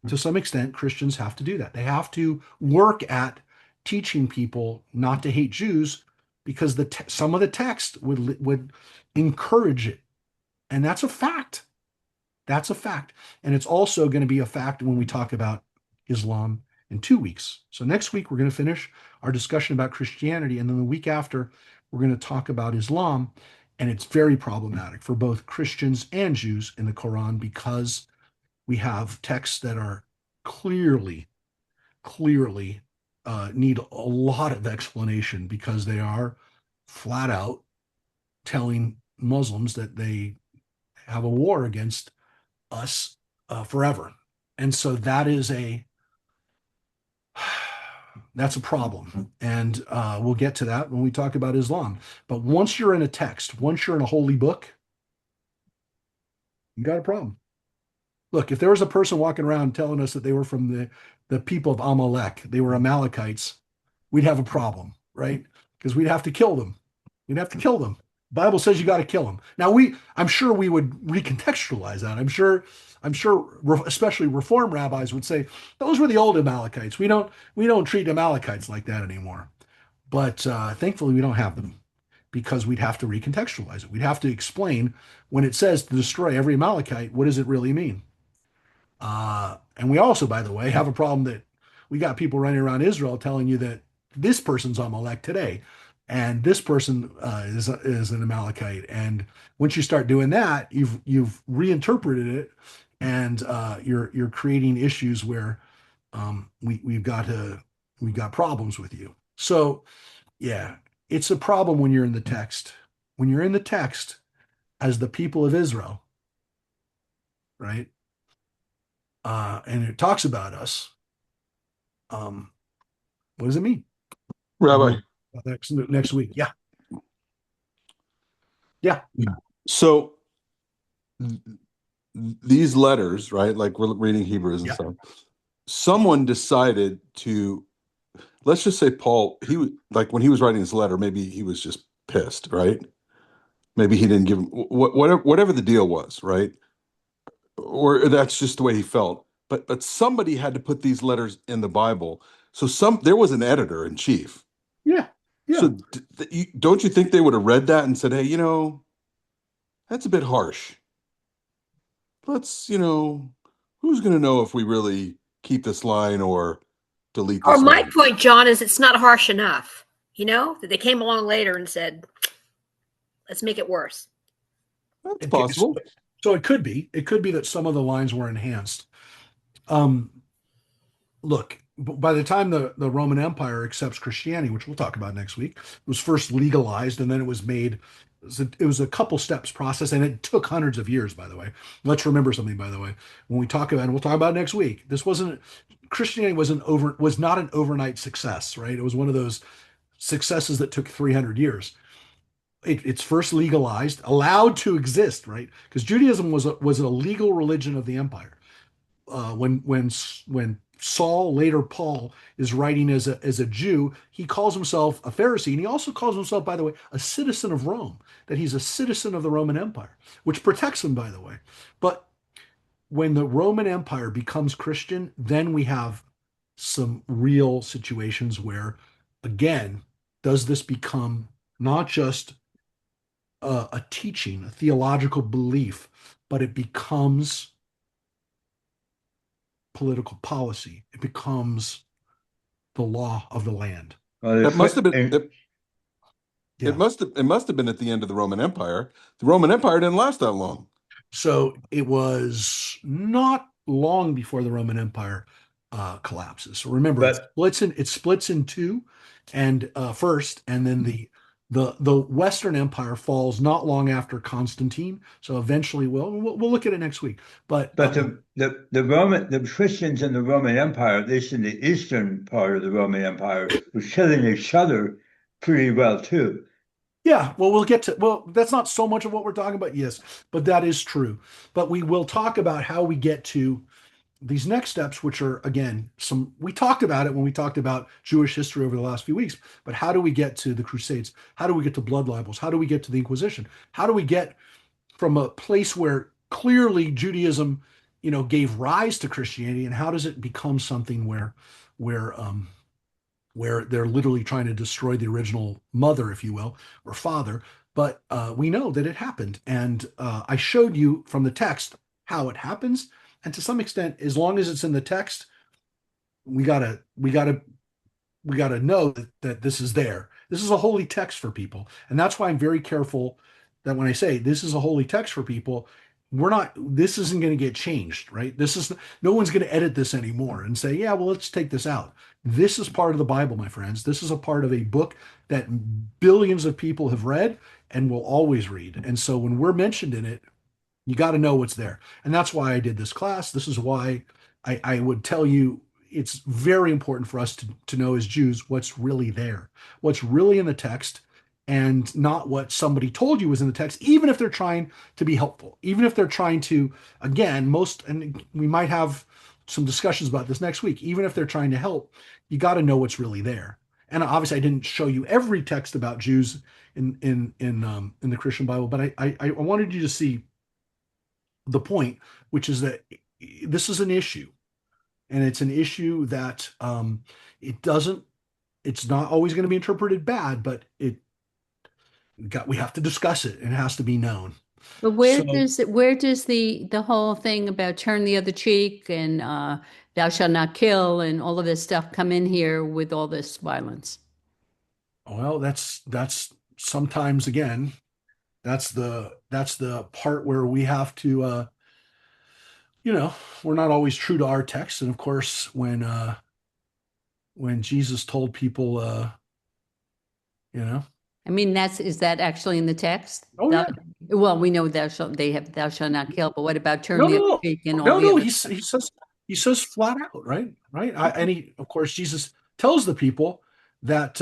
To some extent, Christians have to do that. They have to work at teaching people not to hate Jews, because some of the text would encourage it. And that's a fact. That's a fact. And it's also going to be a fact when we talk about Islam in 2 weeks. So next week, we're going to finish our discussion about Christianity. And then the week after, we're going to talk about Islam. And it's very problematic for both Christians and Jews in the Quran, because we have texts that are clearly need a lot of explanation, because they are flat out telling Muslims that they have a war against us forever. And so that's a problem. And we'll get to that when we talk about Islam. But once you're in a text, once you're in a holy book, you got a problem. Look, if there was a person walking around telling us that they were from the people of Amalek, they were Amalekites, we'd have a problem, right? Because we'd have to kill them. We'd have to kill them. The Bible says you got to kill them. Now I'm sure we would recontextualize that. I'm sure, especially Reform rabbis would say those were the old Amalekites. We don't treat Amalekites like that anymore. But thankfully, we don't have them, because we'd have to recontextualize it. We'd have to explain, when it says to destroy every Amalekite, what does it really mean? And we also, by the way, have a problem that we got people running around Israel telling you that this person's Amalek today, and this person is an Amalekite. And once you start doing that, you've reinterpreted it, and you're creating issues where we've got problems with you. So yeah, it's a problem when you're in the text. When you're in the text as the people of Israel, right? And it talks about us. What does it mean? Rabbi. Next week. Yeah. Yeah. So these letters, right? Like we're reading Hebrews and Yeah. stuff. Someone decided to, let's just say Paul, like when he was writing his letter, maybe he was just pissed, right? Maybe he didn't give him whatever the deal was, right? Or that's just the way he felt. But somebody had to put these letters in the Bible. So there was an editor in chief. Yeah. Yeah. So don't you think they would have read that and said, hey, that's a bit harsh. Let's who's going to know if we really keep this line or delete Or this my line? point, John, is it's not harsh enough. That they came along later and said, let's make it worse. That's possible. So it could be. It could be that some of the lines were enhanced. Um, Look, by the time the Roman Empire accepts Christianity, which we'll talk about next week, it was first legalized and then it was made. It was a couple steps process, and it took hundreds of years. By the way, let's remember something. By the way, when we talk about, and we'll talk about it next week, this wasn't Christianity was not an overnight success, right? It was one of those successes that took 300 years. It's first legalized, allowed to exist, right? Because Judaism was a legal religion of the empire. When Saul, later Paul, is writing as a Jew, he calls himself a Pharisee, and he also calls himself, by the way, a citizen of Rome. That he's a citizen of the Roman Empire, which protects him, by the way. But when the Roman Empire becomes Christian, then we have some real situations where, again, does this become not just a teaching, a theological belief, but it becomes political policy. It becomes the law of the land. That must have been it, Yeah. it must have been at the end of the Roman Empire. The Roman Empire didn't last that long. So it was not long before the Roman Empire collapses. So remember, it splits in two, and first, and then the Western Empire falls not long after Constantine. So eventually, we'll look at it next week. But the Christians in the Roman Empire, at least in the eastern part of the Roman Empire, were killing each other pretty well too. yeah, well, that's not so much of what we're talking about, yes, but that is true. But we will talk about how we get to these next steps, which are, again, we talked about it when we talked about Jewish history over the last few weeks, but how do we get to the Crusades? How do we get to blood libels? How do we get to the Inquisition? How do we get from a place where clearly Judaism, gave rise to Christianity, and how does it become something where they're literally trying to destroy the original mother, if you will, or father? But we know that it happened, and I showed you from the text how it happens. And to some extent, as long as it's in the text, we gotta know that this is there. This is a holy text for people, and that's why I'm very careful that when I say this is a holy text for people, this isn't going to get changed, right? No one's going to edit this anymore and say, yeah, well, let's take this out. This is part of the Bible, my friends. This is a part of a book that billions of people have read and will always read. And so when we're mentioned in it, you got to know what's there. And that's why I did this class. This is why I would tell you it's very important for us to know as Jews what's really there, what's really in the text, and not what somebody told you was in the text, even if they're trying to be helpful, even if they're trying to, again, and we might have some discussions about this next week, even if they're trying to help, you got to know what's really there. And obviously, I didn't show you every text about Jews in the Christian Bible, but I wanted you to see the point, which is that this is an issue, and it's an issue that it's not always going to be interpreted bad, but we have to discuss it, and it has to be known. But where does the whole thing about turn the other cheek and thou shalt not kill and all of this stuff come in here with all this violence? Well, that's sometimes, again, that's the part where we have to we're not always true to our text. And of course, when Jesus told people I mean, is that actually in the text? Oh, yeah. Well, we know thou shalt not kill, but what about turn No, the no, other cheek and all no, the no. other He says flat out, right? And of course, Jesus tells the people that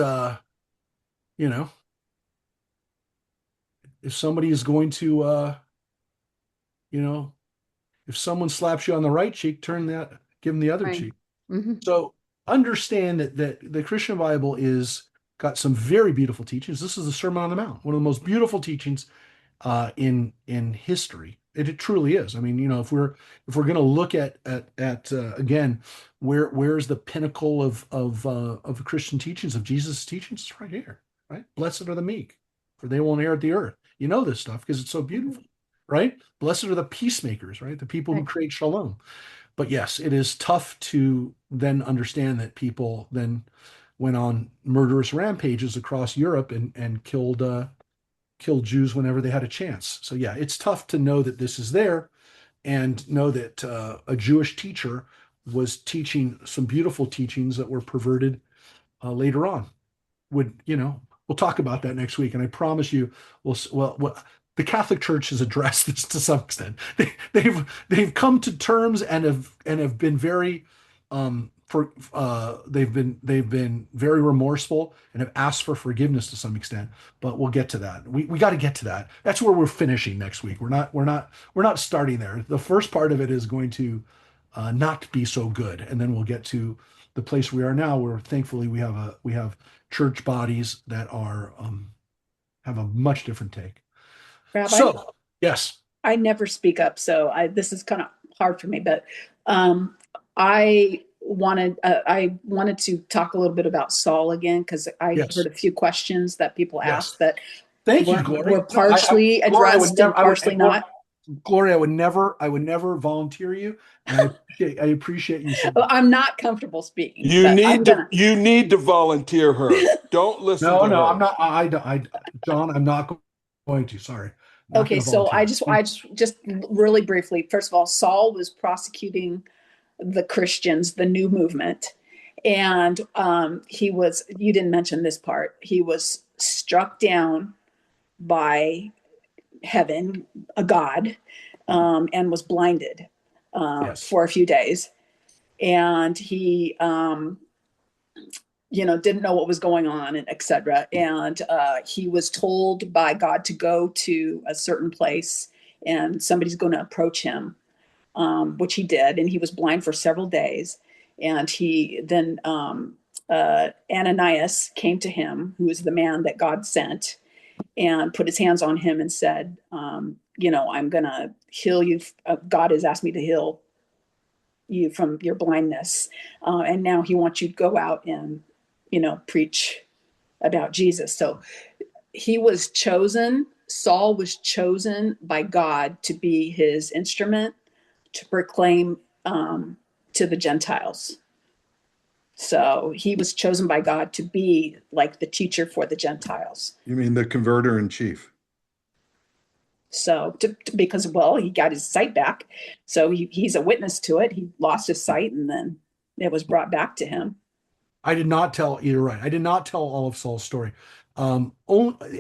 if somebody is going to if someone slaps you on the right cheek, give them the other Right. cheek. Mm-hmm. So understand that the Christian Bible is got some very beautiful teachings. This is the Sermon on the Mount, one of the most beautiful teachings in history. It truly is. I mean, if we're going to look at again, where's the pinnacle of the Christian teachings, of Jesus' teachings? It's right here, right? Blessed are the meek, for they will inherit the earth. You know this stuff because it's so beautiful, right? Blessed are the peacemakers, right? The people who create shalom. But yes, it is tough to then understand that people then went on murderous rampages across Europe and killed Jews whenever they had a chance. So yeah, it's tough to know that this is there and know that a Jewish teacher was teaching some beautiful teachings that were perverted later on. We'll talk about that next week, and I promise you, the Catholic Church has addressed this to some extent. They've come to terms and have been very they've been very remorseful and have asked for forgiveness to some extent. But we'll get to that. We got to get to that. That's where we're finishing next week. We're not starting there. The first part of it is going to not be so good, and then we'll get to the place we are now, where thankfully we have church bodies that are have a much different take. Rabbi, So, yes, I never speak up, so this is kind of hard for me. But I wanted to talk a little bit about Saul again, because I yes, heard a few questions that people yes. asked that Thank you, were, Glory. were partially Gloria, addressed and partially not. Gloria, I would never volunteer you, and I appreciate you saying Well, that. I'm not comfortable speaking, You but I'm need to gonna. you need to volunteer her. Don't listen No, to no, her. I'm not. John, I'm not going to. Sorry, I'm not Okay, going to so volunteer. I just really briefly. First of all, Saul was prosecuting the Christians, the new movement, and he was. You didn't mention this part. He was struck down by heaven, a god, and was blinded Yes, for a few days. And he, didn't know what was going on, and etc. And he was told by God to go to a certain place, and somebody's going to approach him, which he did. And he was blind for several days. And he then Ananias came to him, who was the man that God sent, and put his hands on him and said, I'm going to heal you. God has asked me to heal you from your blindness. And now he wants you to go out and, preach about Jesus. So Saul was chosen by God to be his instrument to proclaim to the Gentiles. So he was chosen by God to be like the teacher for the Gentiles. You mean the converter in chief? So because, well, he got his sight back. So he's a witness to it. He lost his sight, and then it was brought back to him. I did not tell. You're right. I did not tell all of Saul's story. And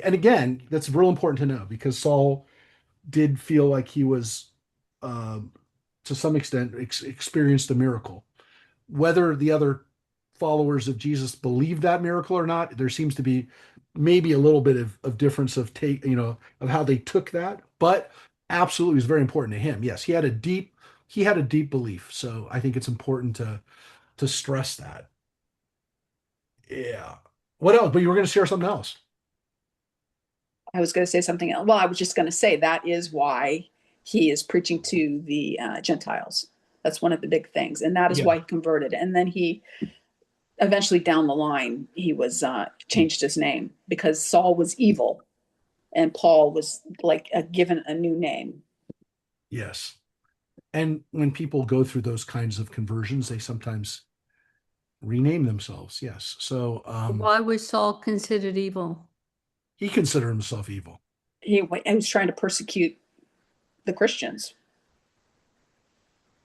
again, that's real important to know, because Saul did feel like he was, um, to some extent, experienced a miracle. Whether the other followers of Jesus believed that miracle or not, there seems to be maybe a little bit of difference of how they took that. But absolutely, it was very important to him. Yes, he had a deep belief. So I think it's important to stress that. Yeah. What else? But you were going to share something else. I was going to say something else. Well, I was just going to say that is why he is preaching to the Gentiles. That's one of the big things. And that is Yeah. why he converted. And then he eventually, down the line, he was changed his name, because Saul was evil and Paul was like given a new name. Yes. And when people go through those kinds of conversions, they sometimes rename themselves. Yes. So Why was Saul considered evil? he considered himself evil. He was trying to persecute the Christians.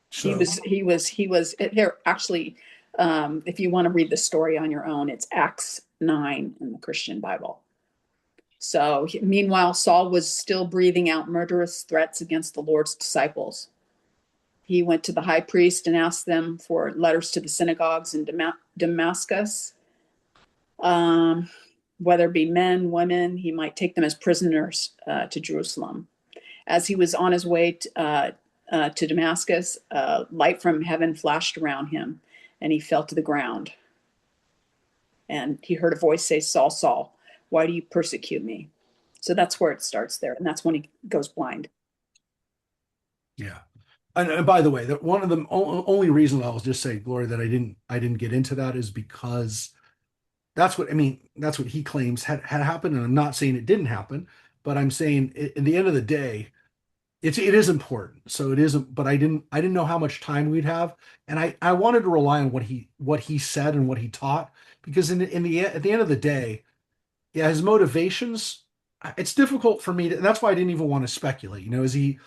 So He was here actually. If you want to read the story on your own, it's Acts 9 in the Christian Bible. So meanwhile, Saul was still breathing out murderous threats against the Lord's disciples. He went to the high priest and asked them for letters to the synagogues in Damascus, whether it be men, women. He might take them as prisoners to Jerusalem. As he was on his way to Damascus, light from heaven flashed around him, and he fell to the ground. And he heard a voice say, "Saul, Saul, why do you persecute me?" So that's where it starts there, and that's when he goes blind. yeah. And by the way, that one of the only reasons I'll just say, Gloria, that I didn't get into that is because that's what he claims had happened. And I'm not saying it didn't happen, but I'm saying at the end of the day, it is important. So it isn't, but I didn't know how much time we'd have, and I wanted to rely on what he said and what he taught, because in the at the end of the day, yeah, his motivations, it's difficult for me to, and that's why I didn't even want to speculate. Is he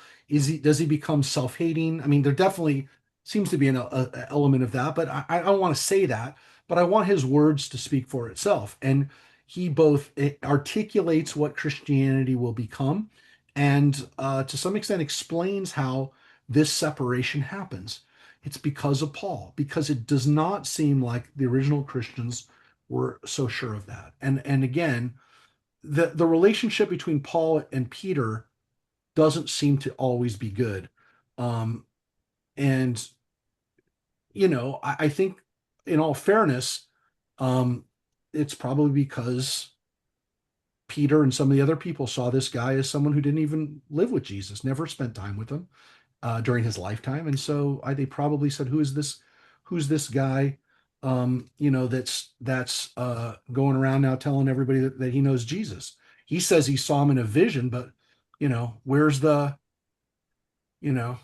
does he become self-hating? I mean, there definitely seems to be a element of that, but I don't want to say that, but I want his words to speak for itself. And he both articulates what Christianity will become and to some extent explains how this separation happens. It's because of Paul, because it does not seem like the original Christians were so sure of that. And again, the relationship between Paul and Peter doesn't seem to always be good. Um, and I think in all fairness, um, it's probably because Peter and some of the other people saw this guy as someone who didn't even live with Jesus, never spent time with him during his lifetime, and so they probably said, "Who is this? Who's this guy? That's going around now telling everybody that he knows Jesus. He says he saw him in a vision, but where's the you know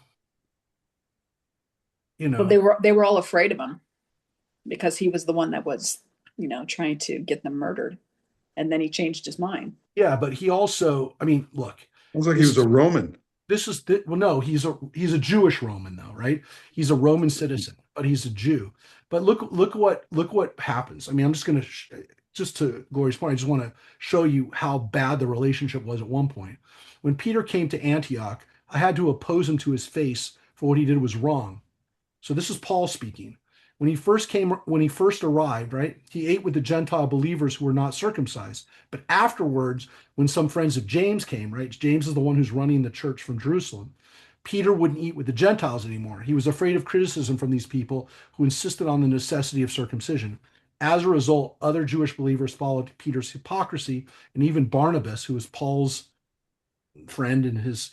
you Well, know they were all afraid of him because he was the one that was, trying to get them murdered. And then he changed his mind. yeah, but he also, I mean, look, Sounds like he was this a Roman. this is the, well, no, he's a Jewish Roman though, right? He's a Roman citizen, but he's a Jew. But look what happens. I mean, I'm just going to just to Glory's point, I just want to show you how bad the relationship was at one point. When Peter came to Antioch, I had to oppose him to his face, for what he did was wrong. So this is Paul speaking. When he first arrived, right, he ate with the Gentile believers who were not circumcised. But afterwards, when some friends of James came, right, James is the one who's running the church from Jerusalem, Peter wouldn't eat with the Gentiles anymore. He was afraid of criticism from these people who insisted on the necessity of circumcision. As a result, other Jewish believers followed Peter's hypocrisy, and even Barnabas, who was Paul's friend and his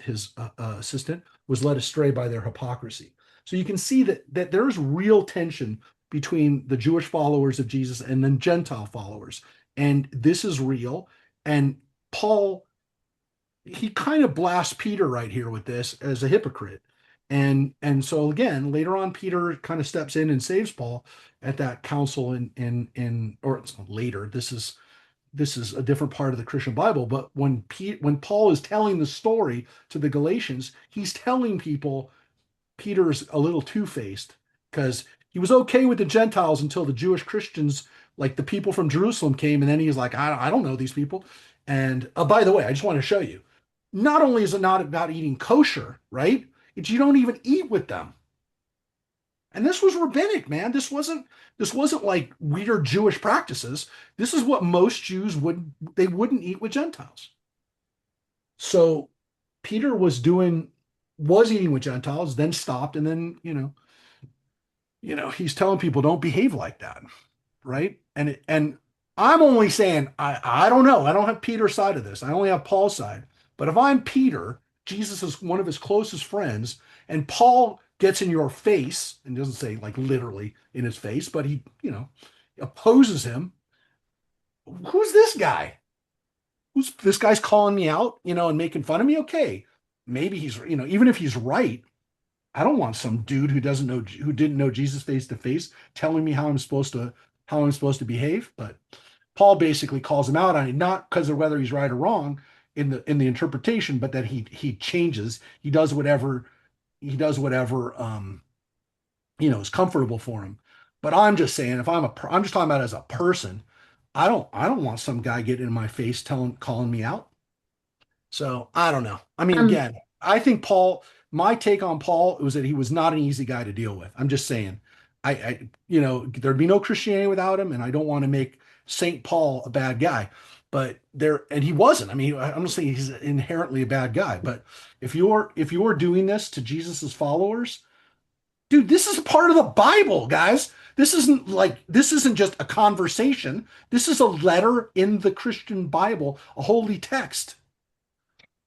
assistant, was led astray by their hypocrisy. So you can see that there's real tension between the Jewish followers of Jesus and then Gentile followers, and this is real. And Paul, he kind of blasts Peter right here with this as a hypocrite. And so again, later on, Peter kind of steps in and saves Paul at that council in or it's not later. This is a different part of the Christian Bible. But when Paul is telling the story to the Galatians, he's telling people Peter's a little two-faced, because he was okay with the Gentiles until the Jewish Christians, like the people from Jerusalem, came, and then he's like, I don't know these people. And by the way, I just want to show you. Not only is it not about eating kosher, right? It's you don't even eat with them. And this was rabbinic, man. This wasn't like weird Jewish practices. This is what most Jews wouldn't eat with Gentiles. So Peter was eating with Gentiles, then stopped, and then he's telling people don't behave like that, right? And I'm only saying I don't know. I don't have Peter's side of this. I only have Paul's side. But if I'm Peter, Jesus is one of his closest friends, and Paul gets in your face, and doesn't say like literally in his face, but he, opposes him. Who's this guy? Who's this guy's calling me out, and making fun of me? Okay, maybe he's, even if he's right, I don't want some dude who didn't know Jesus face to face telling me how I'm supposed to behave. But Paul basically calls him out on it, not because of whether he's right or wrong in the interpretation, but that he changes. He does whatever is comfortable for him. But I'm just saying, if I'm just talking about as a person, I don't want some guy getting in my face calling me out. So I don't know. I mean, Um, again, I think my take on Paul was that he was not an easy guy to deal with. I'm just saying, there'd be no Christianity without him, and I don't want to make Saint Paul a bad guy, but and he wasn't. I mean, I'm not saying he's inherently a bad guy, but if you're doing this to Jesus's followers, dude, this is part of the Bible, guys. This isn't just a conversation. This is a letter in the Christian Bible, a holy text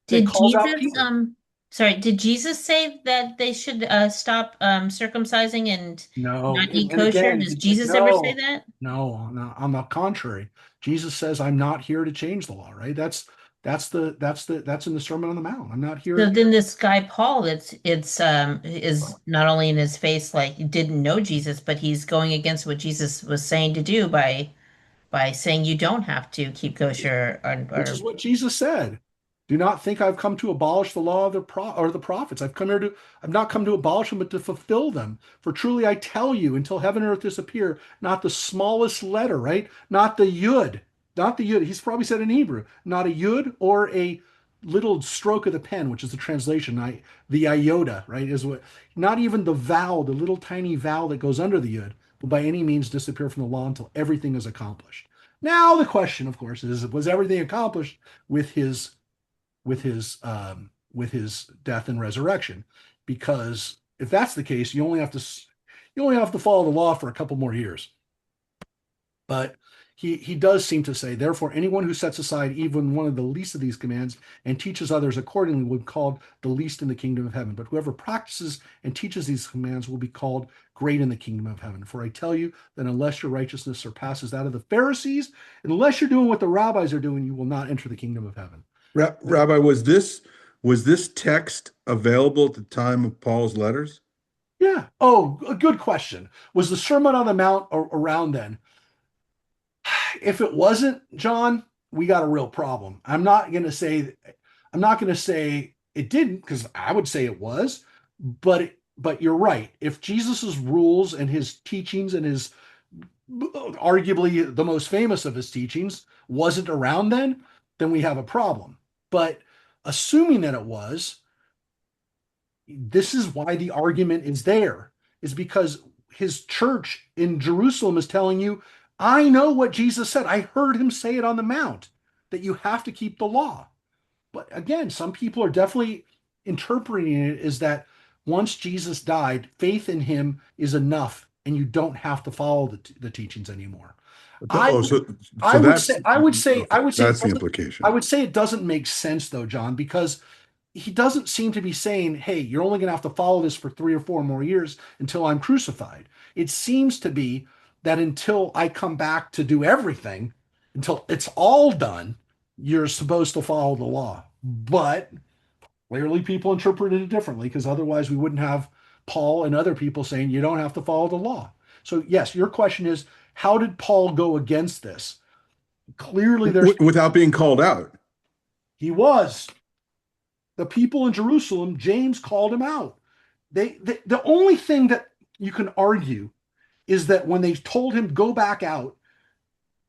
that did calls out Jesus, Peter. did Jesus say that they should stop circumcising and No, not eat and kosher? again, Does Jesus ever say no, that? no, no. On the contrary, Jesus says, "I'm not here to change the law." Right? That's in the Sermon on the Mount. I'm not So here. then this guy Paul, it's is not only in his face like he didn't know Jesus, but he's going against what Jesus was saying to do by saying you don't have to keep kosher Which is or what Jesus said. Do not think I've come to abolish the law of the prophets. I've not come to abolish them, but to fulfill them. For truly I tell you, until heaven and earth disappear, not the smallest letter, right? Not the yud. He's probably said in Hebrew, not a yud or a little stroke of the pen, which is the translation. The iota, right, is what. Not even the vowel, the little tiny vowel that goes under the yud, will by any means disappear from the law until everything is accomplished. Now the question, of course, is was everything accomplished with his death and resurrection? Because if that's the case, you only have to follow the law for a couple more years. But he does seem to say, therefore, anyone who sets aside even one of the least of these commands and teaches others accordingly will be called the least in the kingdom of heaven. But whoever practices and teaches these commands will be called great in the kingdom of heaven. For I tell you that unless your righteousness surpasses that of the Pharisees, unless you're doing what the rabbis are doing, you will not enter the kingdom of heaven. Rabbi, was this text available at the time of Paul's letters? Yeah. Oh, a good question. Was the Sermon on the Mount around then? If it wasn't, John, we got a real problem. I'm not going to say it didn't, because I would say it was, but you're right. If Jesus's rules and his teachings and his arguably the most famous of his teachings wasn't around then we have a problem. But assuming that it was, this is why the argument is there, is because his church in Jerusalem is telling you, I know what Jesus said. I heard him say it on the Mount, that you have to keep the law. But again, some people are definitely interpreting it as that once Jesus died, faith in him is enough, and you don't have to follow the teachings anymore. I Oh, would so I would that's say I would say okay. I would say it That's the doesn't I implication. would say it doesn't make sense though, John, because he doesn't seem to be saying, "Hey, you're only going to have to follow this for 3 or 4 more years until I'm crucified." It seems to be that until I come back to do everything, until it's all done, you're supposed to follow the law. But clearly, people interpreted it differently, because otherwise, we wouldn't have Paul and other people saying you don't have to follow the law. So, yes, your question is, how did Paul go against this? Clearly, Without being called out. he was. The people in Jerusalem, James called him out. The only thing that you can argue is that when they told him go back out,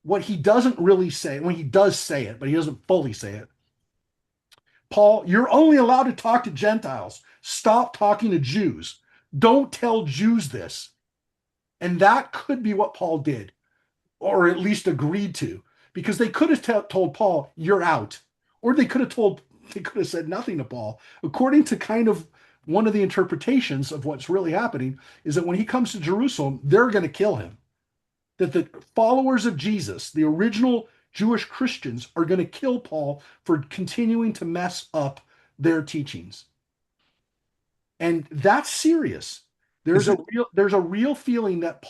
what he doesn't really say, when he does say it, but he doesn't fully say it, Paul, you're only allowed to talk to Gentiles. Stop talking to Jews. Don't tell Jews this. And that could be what Paul did, or at least agreed to, because they could have told Paul, you're out. Or they could have said nothing to Paul. According to kind of one of the interpretations of what's really happening is that when he comes to Jerusalem, they're going to kill him. That the followers of Jesus, the original Jewish Christians, are going to kill Paul for continuing to mess up their teachings. And that's serious. There's a real feeling that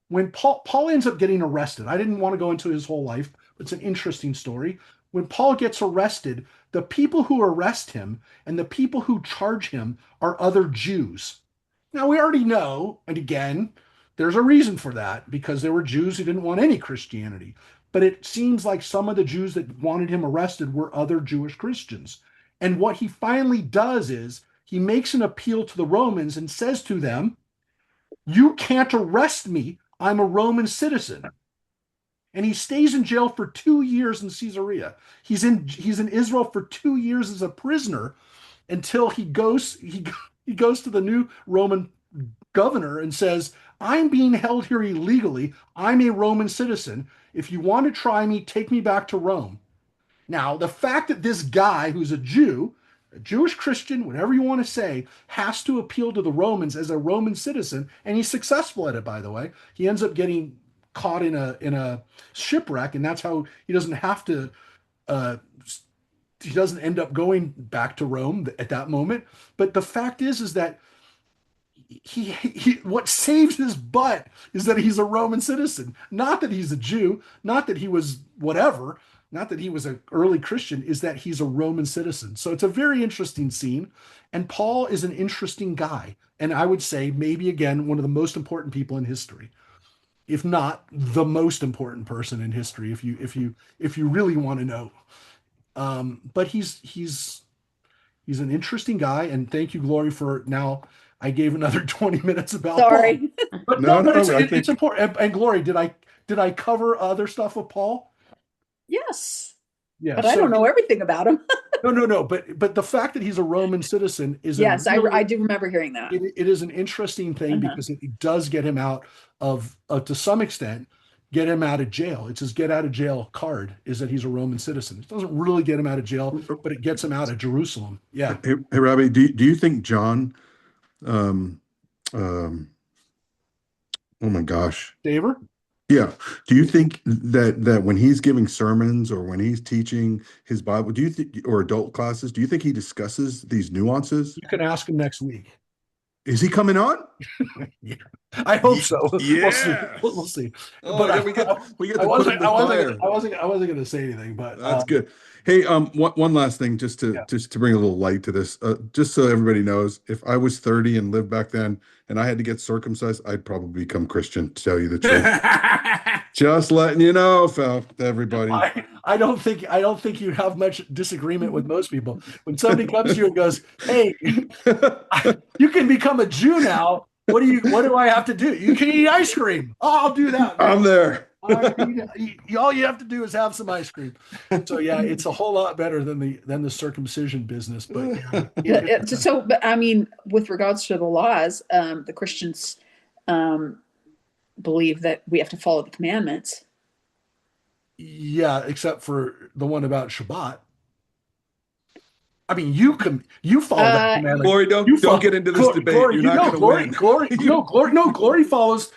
when Paul ends up getting arrested, I didn't want to go into his whole life, but it's an interesting story. When Paul gets arrested, the people who arrest him and the people who charge him are other Jews. Now, we already know, and again, there's a reason for that, because there were Jews who didn't want any Christianity. But it seems like some of the Jews that wanted him arrested were other Jewish Christians. And what he finally does is he makes an appeal to the Romans and says to them, you can't arrest me. I'm a Roman citizen. And he stays in jail for 2 years in Caesarea. He's in Israel for 2 years as a prisoner until he goes to the new Roman governor and says, I'm being held here illegally. I'm a Roman citizen. If you want to try me, take me back to Rome. Now, the fact that this guy who's a Jew, a Jewish Christian, whatever you want to say, has to appeal to the Romans as a Roman citizen, and he's successful at it, by the way. He ends up getting caught in a shipwreck, and that's how he doesn't have to uh, he doesn't end up going back to Rome at that moment. But the fact is that he what saves his butt is that he's a Roman citizen, not that he's a Jew, not that he was whatever. not that he was an early Christian, is that he's a Roman citizen. So it's a very interesting scene. And Paul is an interesting guy. And I would say maybe again, one of the most important people in history, if not the most important person in history, if you really want to know. But he's an interesting guy. And thank you, Glory, for now. I gave another 20 minutes about Paul. Sorry. But No, but no, I it's think important. And Glory, did I cover other stuff with Paul? Yes, Yeah. but I don't know everything about him. No. But the fact that he's a Roman citizen is Yes, a really, I do remember hearing that. it is an interesting thing because it does get him out of to some extent, get him out of jail. It's his get out of jail card is that he's a Roman citizen. It doesn't really get him out of jail, but it gets him out of Jerusalem. Yeah. Hey, Robbie, do you think John, um, um, oh my gosh, Daver? yeah, do you think that when he's giving sermons or when he's teaching his Bible, do you think, or adult classes, do you think he discusses these nuances? You can ask him next week. Is he coming on? Yeah. I hope so. We'll see. Yes. We'll see. Oh, But yeah, we get to put him in the fire. I wasn't going to say anything, but That's good. Hey, one last thing, just to bring a little light to this, just so everybody knows, if I was 30 and lived back then, and I had to get circumcised, I'd probably become Christian, to tell you the truth. Just letting you know, everybody. I don't think you have much disagreement with most people. When somebody comes to you and goes, "Hey, you can become a Jew now. What do I have to do? You can eat ice cream. Oh, I'll do that. I'm there. All you have to do is have some ice cream." So yeah, it's a whole lot better than the circumcision business. But but I mean, with regards to the laws, the Christians believe that we have to follow the commandments. Yeah, except for the one about Shabbat. I mean, you follow that commandment. Glory, don't get into this debate. Glory, You're not going to win. Glory follows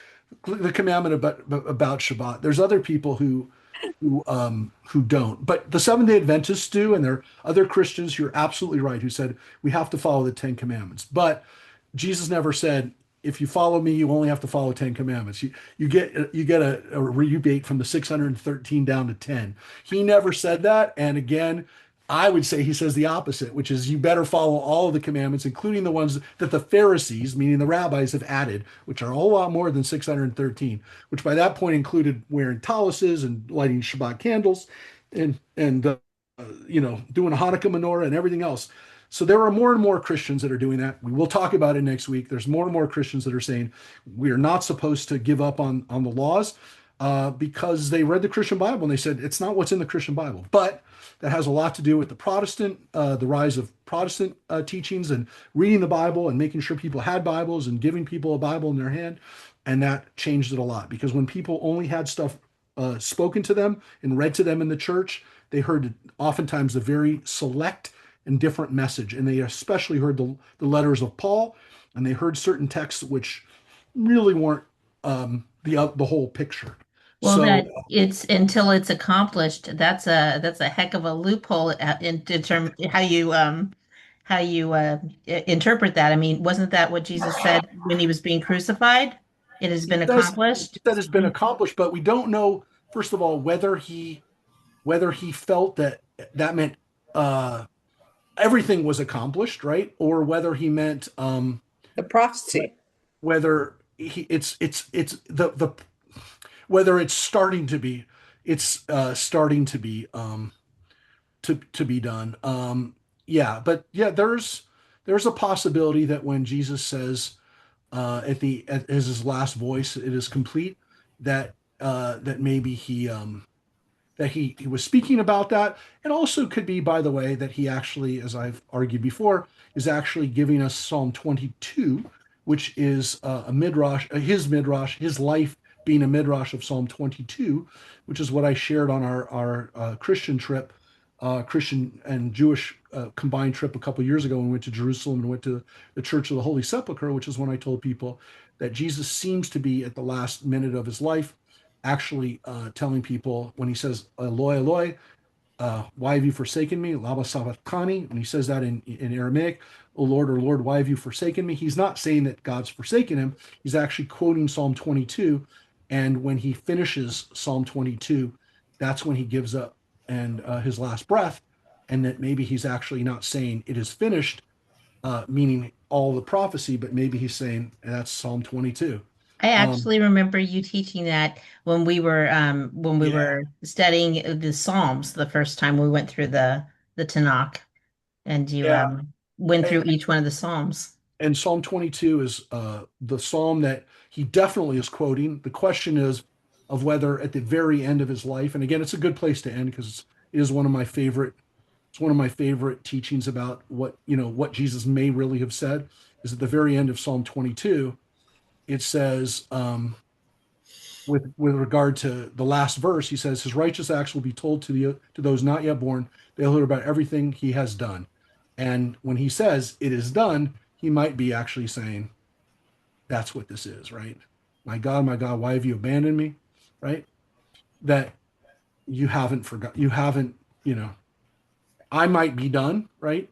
the commandment about Shabbat. There's other people who don't, but the Seventh-day Adventists do, and there are other Christians. You're absolutely right, who said we have to follow the Ten Commandments. But Jesus never said, if you follow me, you only have to follow 10 commandments. You get a rebate from the 613 down to 10. He never said that. And again, I would say he says the opposite, which is you better follow all of the commandments, including the ones that the Pharisees, meaning the rabbis, have added, which are a whole lot more than 613, which by that point included wearing taluses and lighting Shabbat candles and doing a Hanukkah menorah and everything else. So there are more and more Christians that are doing that. We will talk about it next week. There's more and more Christians that are saying we are not supposed to give up on the laws because they read the Christian Bible and they said it's not what's in the Christian Bible. But that has a lot to do with the rise of Protestant teachings and reading the Bible and making sure people had Bibles and giving people a Bible in their hand. And that changed it a lot because when people only had stuff spoken to them and read to them in the church, they heard oftentimes a very select and different message. And they especially heard the letters of Paul, and they heard certain texts which really weren't the whole picture. Well, that it's until it's accomplished. That's a heck of a loophole in terms how you interpret that. I mean, wasn't that what Jesus said when he was being crucified? It has been accomplished. That has been accomplished, but we don't know, first of all, whether he felt that meant everything was accomplished, right? Or whether he meant the prophecy. Whether whether it's starting to be to be done. But there's a possibility that when Jesus says as his last voice, it is complete, that maybe he was speaking about that. It also could be, by the way, that he actually, as I've argued before, is actually giving us Psalm 22, which is a midrash, his life being a midrash of Psalm 22, which is what I shared on our Christian trip, Christian and Jewish combined trip a couple years ago when we went to Jerusalem and went to the Church of the Holy Sepulchre, which is when I told people that Jesus seems to be at the last minute of his life actually telling people when he says, Eloi, Eloi, why have you forsaken me? Lama sabachthani. When he says that in Aramaic, O Lord, why have you forsaken me? He's not saying that God's forsaken him. He's actually quoting Psalm 22. And when he finishes Psalm 22, that's when he gives up and his last breath, and that maybe he's actually not saying it is finished, meaning all the prophecy, but maybe he's saying that's Psalm 22. I actually remember you teaching that when we Yeah. were studying the Psalms the first time we went through the Tanakh, and you Yeah. went through each one of the Psalms. And Psalm 22 is the psalm that he definitely is quoting. The question is of whether at the very end of his life, and again, it's a good place to end because it is one of my favorite. It's one of my favorite teachings about what Jesus may really have said. Is at the very end of Psalm 22, it says, with regard to the last verse, he says, "His righteous acts will be told to those not yet born. They'll hear about everything he has done." And when he says it is done, he might be actually saying, that's what this is, right? My God, why have you abandoned me? Right? That you haven't forgot, you haven't, I might be done, right?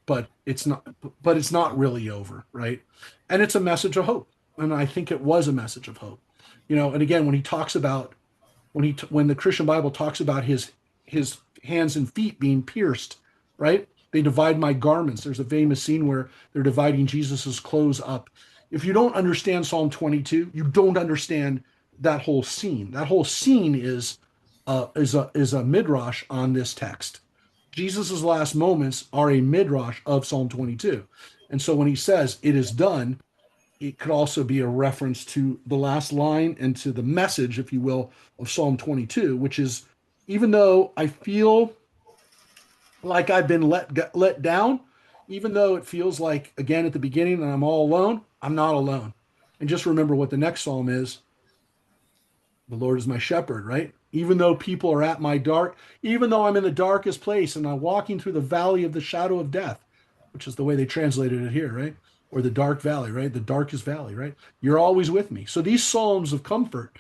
But it's not really over, right? And it's a message of hope. And I think it was a message of hope. And again, when he talks about when the Christian Bible talks about his hands and feet being pierced, right? They divide my garments. There's a famous scene where they're dividing Jesus's clothes up. If you don't understand Psalm 22, you don't understand that whole scene. That whole scene is a midrash on this text. Jesus's last moments are a midrash of Psalm 22. And so when he says it is done, it could also be a reference to the last line and to the message, if you will, of Psalm 22, which is, even though I feel like I've been let down, even though it feels like, again at the beginning, that I'm all alone, I'm not alone. And just remember what the next psalm is: the Lord is my shepherd, right? Even though people are at my dark, even though I'm in the darkest place and I'm walking through the valley of the shadow of death, which is the way they translated it here, right? Or the dark valley, right? The darkest valley, right? You're always with me. So these psalms of comfort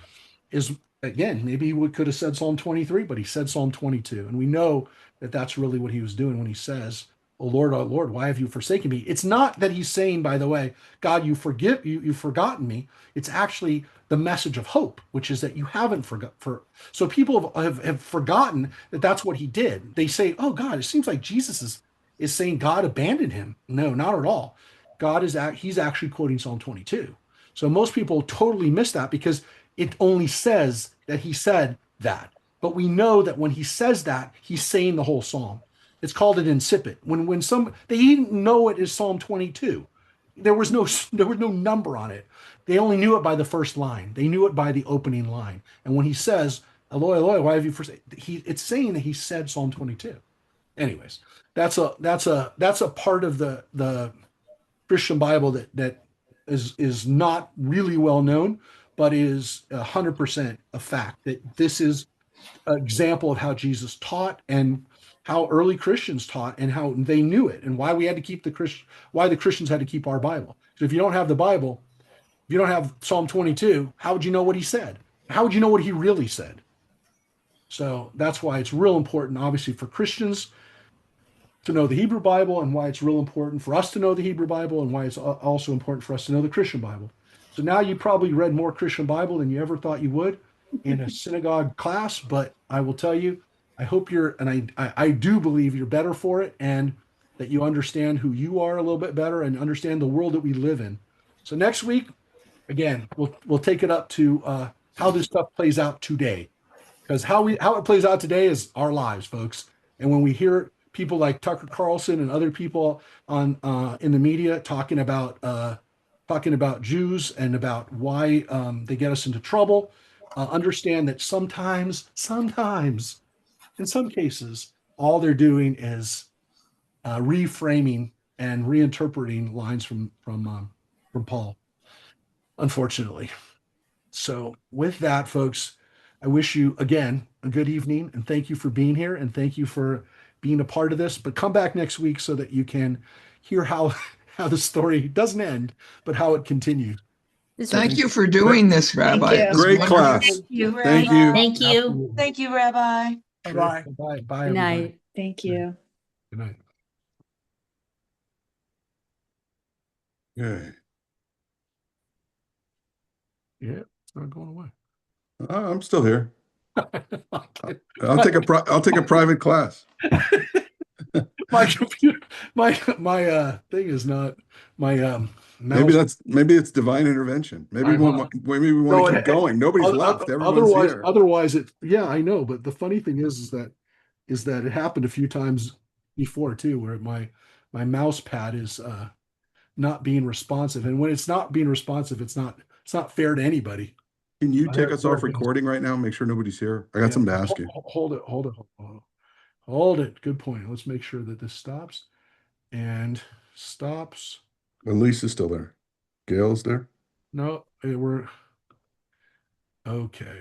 is, again, maybe he could have said Psalm 23, but he said Psalm 22. And we know that that's really what he was doing when he says, oh Lord, why have you forsaken me? It's not that he's saying, by the way, God, you've forgotten me. It's actually the message of hope, which is that you haven't so people have forgotten that that's what he did. They say, oh God, it seems like Jesus is saying God abandoned him. No, not at all. He's actually quoting Psalm 22. So most people totally miss that because it only says that he said that. But we know that when he says that, he's saying the whole psalm. It's called an incipit. When they didn't know it is Psalm 22. There was no number on it. They only knew it by the first line. They knew it by the opening line. And when he says, Eloi, Eloi, why have you forsaken? It's saying that he said Psalm 22. Anyways, that's a part of the Christian Bible that is not really well known, but is 100% a fact that this is an example of how Jesus taught and how early Christians taught and how they knew it and why we had to keep why the Christians had to keep our Bible. So if you don't have the Bible, if you don't have Psalm 22, how would you know what he said? How would you know what he really said? So that's why it's real important, obviously, for Christians to know the Hebrew Bible, and why it's real important for us to know the Hebrew Bible, and why it's also important for us to know the Christian Bible. So now you probably read more Christian Bible than you ever thought you would in a synagogue class, but I will tell you, I hope I do believe you're better for it, and that you understand who you are a little bit better and understand the world that we live in. So next week, again, we'll take it up to how this stuff plays out today, because how it plays out today is our lives, folks. And when we hear people like Tucker Carlson and other people on in the media talking about Jews and about why they get us into trouble, understand that sometimes, in some cases, all they're doing is reframing and reinterpreting lines from Paul, unfortunately. So, with that, folks, I wish you again a good evening and thank you for being here and thank you for being a part of this. But come back next week so that you can hear how how the story doesn't end, but how it continues. Thank you for doing this, Rabbi. you. It was Great wonderful. class. Thank you, Thank you. Rabbi. Thank you. Absolutely. Thank you, Rabbi. Sure. Bye-bye. Bye. Bye, Good everybody. night. Thank you. Good night. Okay. Yeah, it's not going away. I'm still here. I'll take a private class. My computer, my thing is not my mouse. Maybe it's divine intervention. Maybe I we know. want No, to keep going. Nobody's left. Everyone's here. Otherwise it, yeah, I know. But the funny thing is that it happened a few times before too, where my mouse pad is not being responsive. And when it's not being responsive, it's not fair to anybody. Can you take There- us there are off things- recording right now? Make sure nobody's here. I got something to ask you. Hold it. Good point. Let's make sure that this stops and stops. Elise is still there. Gail's there. No, we're okay.